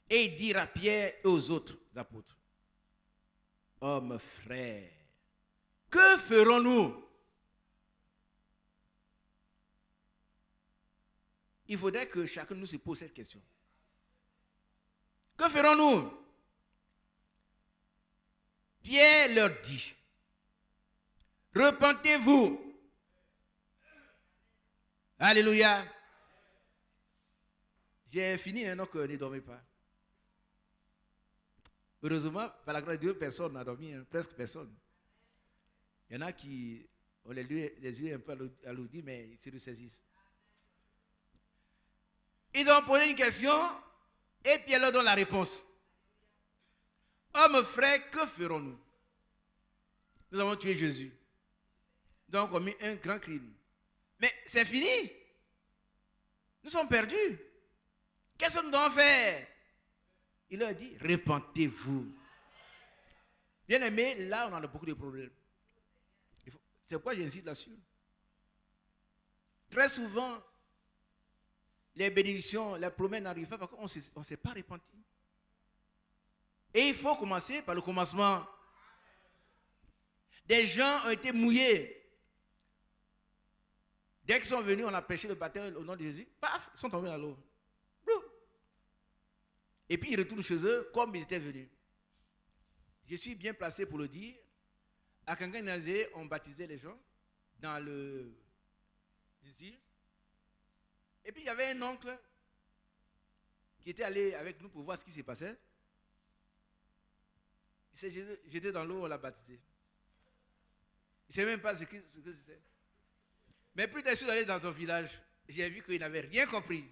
Et il dit à Pierre et aux autres apôtres, hommes frères, que ferons-nous? Il faudrait que chacun de nous se pose cette question. Que ferons-nous? Pierre leur dit, repentez-vous. Alléluia. J'ai fini, donc ne dormez pas. Heureusement, par la grâce de Dieu, personne n'a dormi, presque personne. Il y en a qui ont les yeux un peu alourdis, mais ils se ressaisissent. Ils ont posé une question et Pierre leur donne la réponse. Hommes frères, que ferons-nous? Nous avons tué Jésus. Nous avons commis un grand crime. Mais c'est fini. Nous sommes perdus. Qu'est-ce que nous devons faire? Il leur dit, repentez-vous. Bien aimé, là on a beaucoup de problèmes. C'est pourquoi j'insiste là-dessus. Très souvent, les bénédictions, les promesses n'arrivent pas parce qu'on ne s'est pas repenti. Et il faut commencer par le commencement. Des gens ont été mouillés. Dès qu'ils sont venus, on a prêché le baptême au nom de Jésus. Paf, ils sont tombés dans l'eau. Et puis ils retournent chez eux comme ils étaient venus. Je suis bien placé pour le dire. À Kanganazé, on baptisait les gens dans le désir. Et puis il y avait un oncle qui était allé avec nous pour voir ce qui s'est passé. Il s'est jeté dans l'eau, on l'a baptisé. Il ne sait même pas ce que c'était. Mais plus tard, je suis allé dans son village, j'ai vu qu'il n'avait rien compris.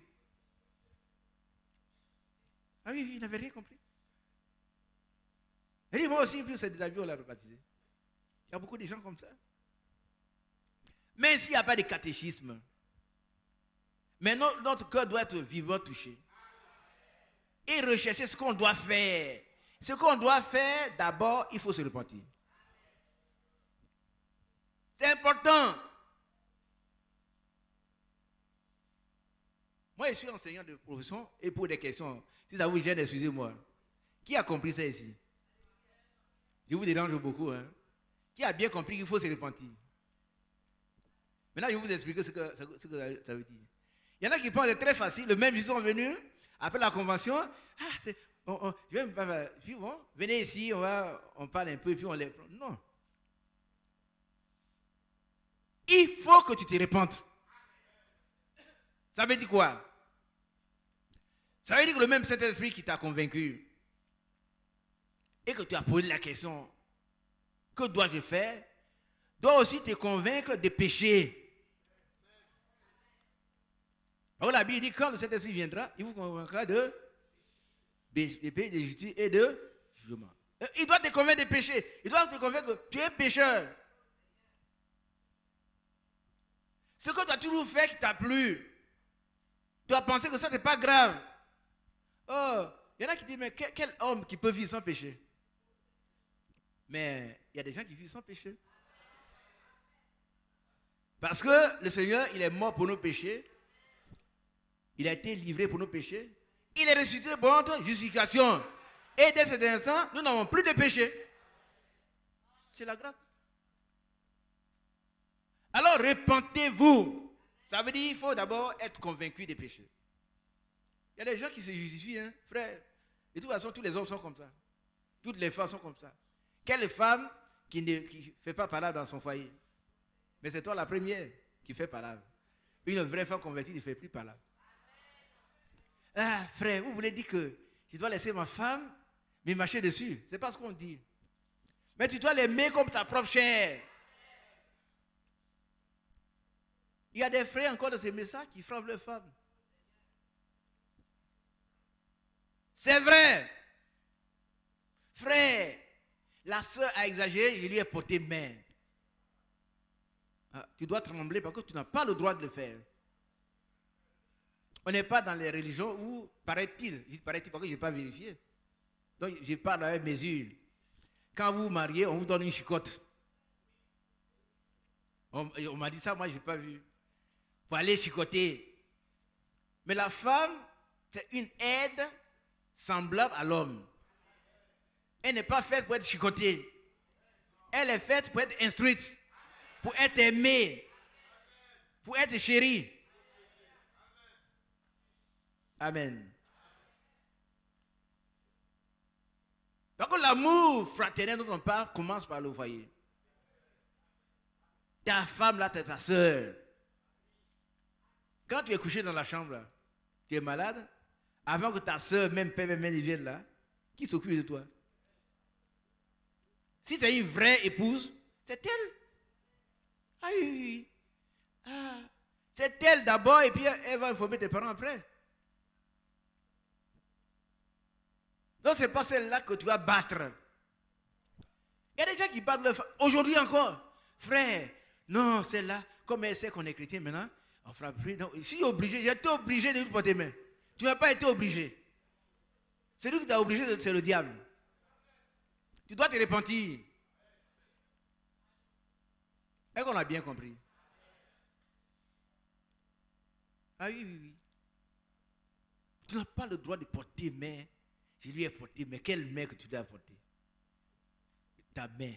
Ah oui, il n'avait rien compris. Elle dit, moi aussi, puis c'est des amis, on l'a baptisé. Il y a beaucoup de gens comme ça. Mais s'il n'y a pas de catéchisme, mais notre cœur doit être vivant touché. Et rechercher ce qu'on doit faire. Ce qu'on doit faire, d'abord, il faut se repentir. C'est important. Moi, je suis enseignant de profession et pour des questions, si ça vous gêne, excusez-moi. Qui a compris ça ici? Je vous dérange beaucoup. Hein? Qui a bien compris qu'il faut se repentir? Maintenant, je vais vous expliquer ce que ça veut dire. Il y en a qui pensent que c'est très facile. Le même, ils sont venus, après la convention. Je vais me parler. Puis bon, venez ici, on parle un peu, puis on les prend. Non. Il faut que tu te repentes. Ça veut dire quoi? Ça veut dire que le même Saint-Esprit qui t'a convaincu et que tu as posé la question, que dois-je faire, doit aussi te convaincre de pécher. Alors la Bible dit, quand le Saint-Esprit viendra, il vous convaincra de péché, de justice et de jugement. Il doit te convaincre de péché. Il doit te convaincre que tu es un pécheur. Ce que tu as toujours fait qui t'a plu, tu as pensé que ça, ce n'est pas grave. Oh, il y en a qui disent, mais quel homme qui peut vivre sans péché? Mais il y a des gens qui vivent sans péché. Parce que le Seigneur, il est mort pour nos péchés. Il a été livré pour nos péchés. Il est ressuscité pour notre justification. Et dès cet instant, nous n'avons plus de péché. C'est la grâce. Alors, repentez-vous. Ça veut dire qu'il faut d'abord être convaincu des péchés. Il y a des gens qui se justifient, hein, frère. De toute façon, tous les hommes sont comme ça. Toutes les femmes sont comme ça. Quelle femme qui ne fait pas palabre dans son foyer? Mais c'est toi la première qui fait palabre. Une vraie femme convertie ne fait plus palabre. Ah, frère, vous voulez dire que je dois laisser ma femme me marcher dessus? C'est pas ce qu'on dit. Mais tu dois l'aimer comme ta propre chair. Il y a des frères encore de ces messages qui frappent leurs femmes. C'est vrai. Frère, la soeur a exagéré, je lui ai porté main. Ah, tu dois trembler parce que tu n'as pas le droit de le faire. On n'est pas dans les religions où, paraît-il, je dis paraît-il parce que je n'ai pas vérifié. Donc je parle avec mesure. Quand vous vous mariez, on vous donne une chicotte. On m'a dit ça, moi je n'ai pas vu. Pour aller chicoter. Mais la femme, c'est une aide semblable à l'homme. Elle n'est pas faite pour être chicotée. Elle est faite pour être instruite, pour être aimée, pour être chérie. Amen. Donc l'amour fraternel dont on parle commence par le foyer. Ta femme là, c'est ta soeur. Quand tu es couché dans la chambre, là, tu es malade, avant que ta soeur, même père, même vienne là, qui s'occupe de toi? Si tu es une vraie épouse, c'est elle. Ah oui. Ah, c'est elle d'abord et puis elle va informer tes parents après. Donc ce n'est pas celle-là que tu vas battre. Il y a des gens qui battent leur femme. Aujourd'hui encore, frère, non, celle-là, comme elle sait qu'on est chrétien maintenant, on fera plus. Donc, si j'ai été obligé de lui porter main. Tu n'as pas été obligé. C'est lui qui t'a obligé, c'est le diable. Tu dois te repentir. Est-ce qu'on a bien compris? Ah oui, oui, oui. Tu n'as pas le droit de porter main. Je lui ai porté, mais quelle main que tu dois porter? Ta main.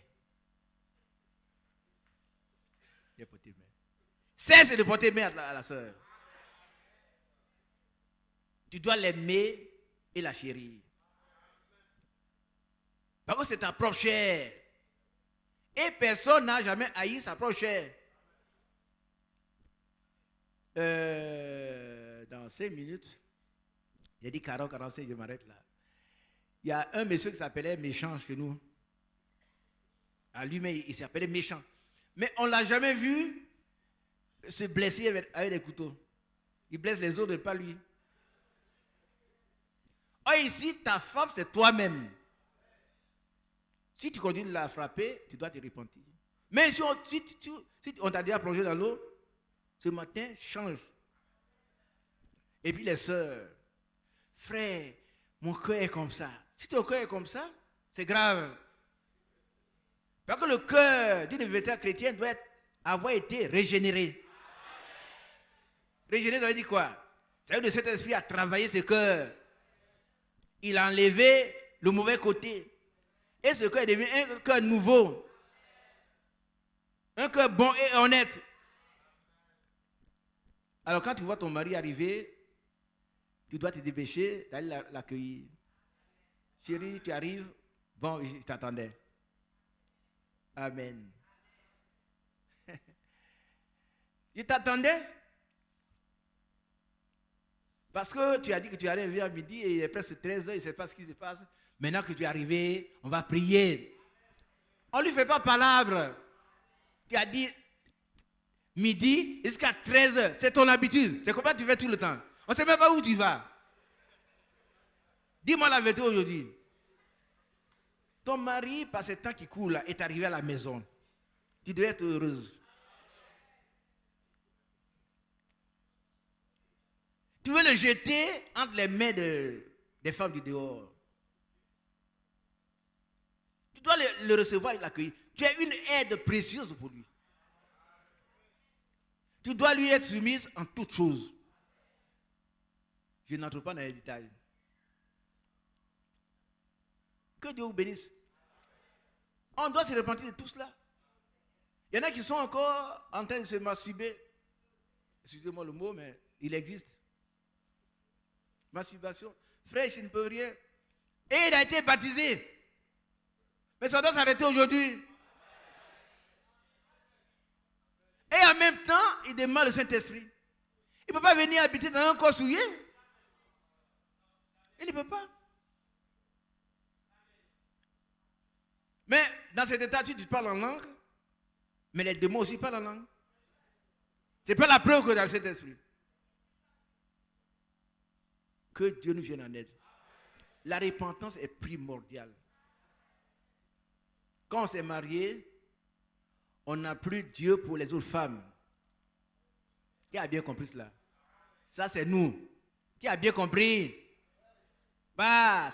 Il a porté main. Cesse de porter main à la soeur. Tu dois l'aimer et la chérir. Parce que c'est ta propre chair. Et personne n'a jamais haï sa propre chair. Dans 5 minutes, j'ai dit 40, 45, je m'arrête là. Il y a un monsieur qui s'appelait Méchant chez nous. À lui-même, il s'appelait Méchant. Mais on ne l'a jamais vu se blesser avec des couteaux. Il blesse les autres, pas lui. Or ici, ta femme, c'est toi-même. Si tu continues de la frapper, tu dois te repentir. Mais si on t'a déjà plongé dans l'eau, ce matin, change. Et puis les sœurs, frère, mon cœur est comme ça. Si ton cœur est comme ça, c'est grave. Parce que le cœur d'une véritable chrétienne doit avoir été régénéré. Régénérer, ça veut dire quoi? Ça veut dire que cet esprit a travaillé ce cœur. Il a enlevé le mauvais côté. Et ce cœur est devenu un cœur nouveau. Un cœur bon et honnête. Alors quand tu vois ton mari arriver, tu dois te dépêcher d'aller l'accueillir. Chérie, tu arrives. Bon, je t'attendais. Amen. Je t'attendais. Parce que tu as dit que tu allais venir à midi et il est presque 13h, il ne sait pas ce qui se passe. Maintenant que tu es arrivé, on va prier. On ne lui fait pas palabre. Tu as dit midi jusqu'à 13h. C'est ton habitude. C'est comme ça que tu fais tout le temps. On ne sait même pas où tu vas. Dis-moi la vérité aujourd'hui. Ton mari, par ce temps qui court là, est arrivé à la maison. Tu dois être heureuse. Tu veux le jeter entre les mains des femmes du dehors. Tu dois le recevoir et l'accueillir. Tu es une aide précieuse pour lui. Tu dois lui être soumise en toutes choses. Je n'entre pas dans les détails. Que Dieu vous bénisse. On doit se repentir de tout cela. Il y en a qui sont encore en train de se masturber. Excusez-moi le mot, mais il existe. Masturbation. Frère, je ne peux rien. Et il a été baptisé. Mais ça doit s'arrêter aujourd'hui. Et en même temps, il demande le Saint-Esprit. Il ne peut pas venir habiter dans un corps souillé. Il ne peut pas. Mais dans cet état, tu parles en langue, mais les démons aussi parlent en langue. Ce n'est pas la preuve que dans le Saint-Esprit. Que Dieu nous vienne en aide. La repentance est primordiale. Quand on s'est marié, on n'a plus Dieu pour les autres femmes. Qui a bien compris cela? Ça, c'est nous. Qui a bien compris? Bah,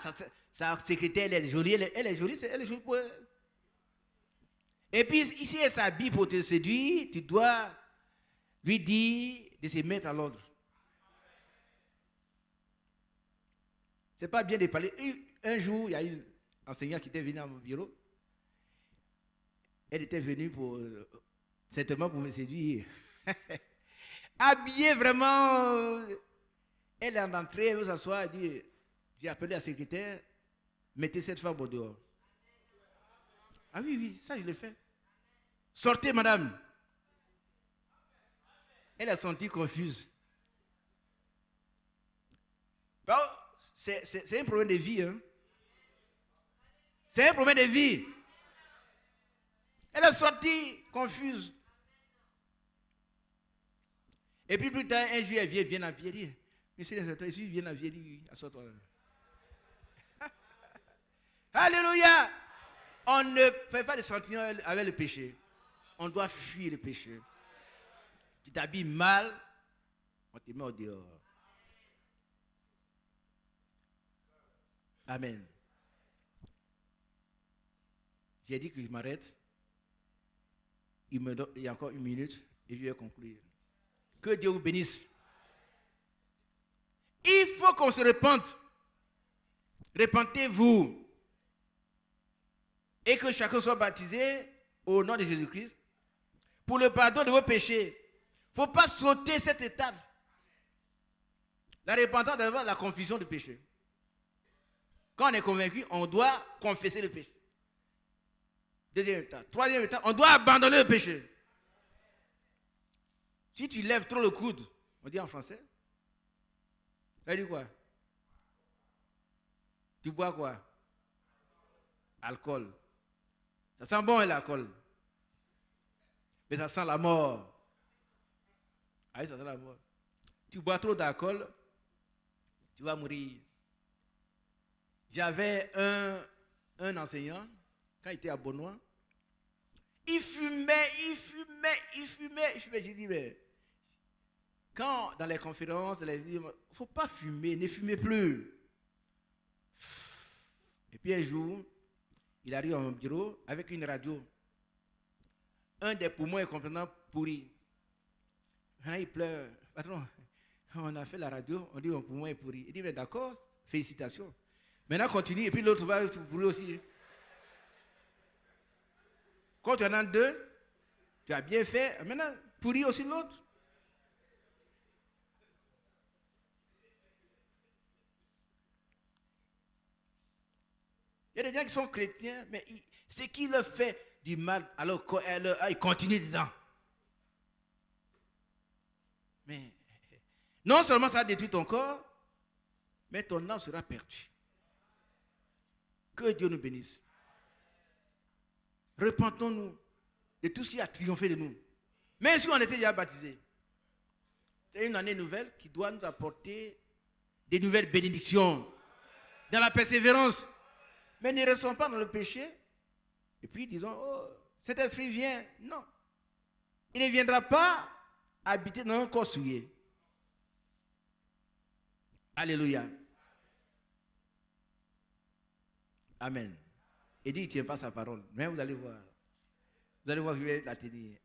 sa secrétaire, elle est jolie. Elle est jolie pour elle. Et puis, si elle s'habille pour te séduire, tu dois lui dire de se mettre à l'ordre. C'est pas bien de parler. Un jour, il y a une enseignante qui était venue à mon bureau. Elle était venue certainement pour me séduire. Habillée vraiment. Elle est entrée, elle veut s'asseoir, elle dit, j'ai appelé la secrétaire, mettez cette femme au dehors. Ah oui, ça je l'ai fait. Sortez, madame. Elle a senti confuse. Bon, c'est un problème de vie. Hein? C'est un problème de vie. Elle est sortie confuse. Et puis plus tard, un jour, elle vient bien habillée. Elle dit, monsieur le secrétaire, je suis bien habillée. Elle dit, oui, assois-toi. Alléluia. On ne fait pas de sentiments avec le péché. On doit fuir le péché. Tu t'habilles mal, on te met au dehors. Amen. J'ai dit que je m'arrête. Il y a encore une minute et je vais conclure. Que Dieu vous bénisse. Il faut qu'on se repente. Repentez-vous. Et que chacun soit baptisé au nom de Jésus-Christ pour le pardon de vos péchés. Il ne faut pas sauter cette étape. La repentance doit avoir la confusion de péché. Quand on est convaincu, on doit confesser le péché. Deuxième étape. Troisième étape, on doit abandonner le péché. Si tu lèves trop le coude, on dit en français, ça dit quoi? Tu bois quoi? Alcool. Ça sent bon l'alcool. Mais ça sent la mort. Ah oui, ça sent la mort. Tu bois trop d'alcool, tu vas mourir. J'avais un enseignant quand il était à Beaunois, il fumait. J'ai dit, mais quand dans les conférences, il ne faut pas fumer, ne fumez plus. Et puis un jour, il arrive à mon bureau avec une radio. Un des poumons est complètement pourri. Maintenant, il pleure. Patron, on a fait la radio, on dit mon poumon est pourri. Il dit, mais d'accord, félicitations. Maintenant, continue, et puis l'autre va être pourri aussi. Quand tu en as deux, tu as bien fait. Maintenant, pourri aussi l'autre. Il y a des gens qui sont chrétiens, mais c'est qui leur fait du mal, alors qu'ils continuent dedans. Mais non seulement ça détruit ton corps, mais ton âme sera perdue. Que Dieu nous bénisse. Repentons-nous de tout ce qui a triomphé de nous. Même si on était déjà baptisés. C'est une année nouvelle qui doit nous apporter des nouvelles bénédictions. Dans la persévérance. Mais ne restons pas dans le péché. Et puis disons, oh, cet esprit vient. Non. Il ne viendra pas habiter dans un corps souillé. Alléluia. Amen. Il dit, il ne tient pas sa parole. Mais vous allez voir. Vous allez voir qu'il va la tenir.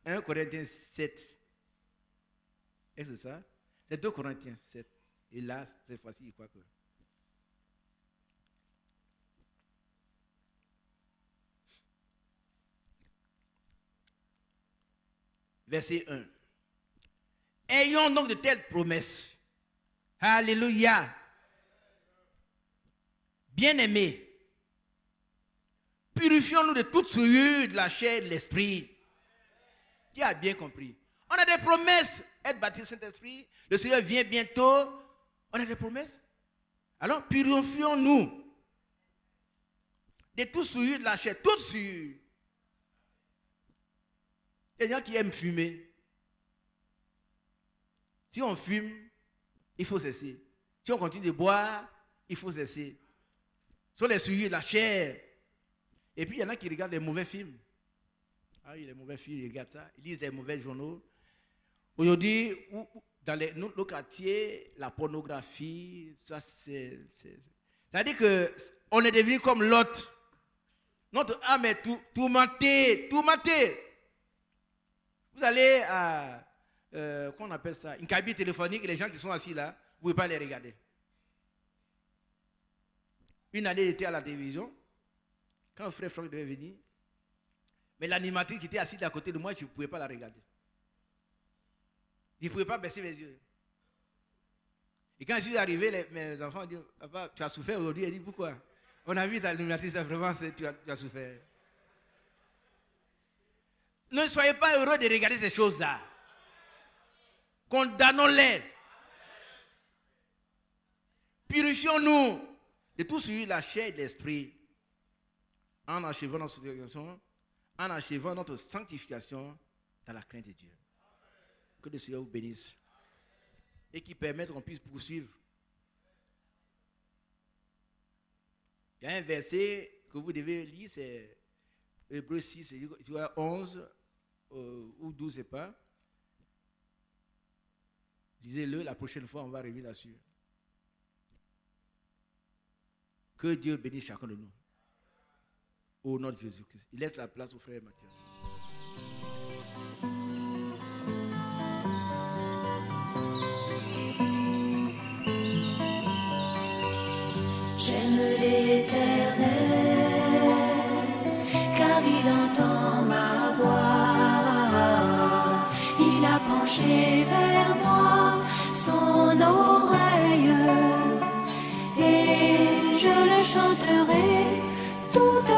1 Corinthiens 7. Est-ce que c'est ça? C'est 2 Corinthiens 7. Et là, cette fois-ci, il croit que... Verset 1. Ayons donc de telles promesses. Alléluia. Bien-aimés, purifions-nous de toute souillure de la chair et de l'esprit. Qui a bien compris? On a des promesses. Être baptisé Saint-Esprit. Le Seigneur vient bientôt. On a des promesses. Alors, purifions-nous de toute souillure de la chair. Toute souillure. Il y a des gens qui aiment fumer. Si on fume, il faut cesser. Si on continue de boire, il faut cesser. Ce sont les souillures de la chair. Et puis il y en a qui regardent des mauvais films. Ah oui, les mauvais films, ils regardent ça. Ils lisent des mauvais journaux. Aujourd'hui, dans nos quartiers, la pornographie, ça c'est... C'est-à-dire qu'on est devenu comme Lot. Notre âme est tourmentée. Vous allez à, qu'on appelle ça, une cabine téléphonique, et les gens qui sont assis là, vous ne pouvez pas les regarder. Une année, j'étais à la télévision, quand frère Franck devait venir, mais l'animatrice qui était assise à côté de moi, je ne pouvais pas la regarder. Je ne pouvais pas baisser mes yeux. Et quand je suis arrivé, mes enfants ont dit, papa, tu as souffert aujourd'hui? Elle dit, pourquoi? On a vu ta l'animatrice, vraiment, tu as souffert. Ne soyez pas heureux de regarder ces choses-là. Condamnons-les. Purifions-nous de tout souillure de la chair et de l'esprit, en achevant notre sanctification, en achevant notre sanctification dans la crainte de Dieu. Que le Seigneur vous bénisse et qui permette qu'on puisse poursuivre. Il y a un verset que vous devez lire, c'est Hébreux 6, 11 ou 12, c'est pas. Lisez-le, la prochaine fois, on va revenir là-dessus. Que Dieu bénisse chacun de nous. Au nom de Jésus-Christ. Il laisse la place au frère Mathias. J'aime l'Éternel, car il entend ma voix. Il a penché vers moi son oreille, et je le chanterai toute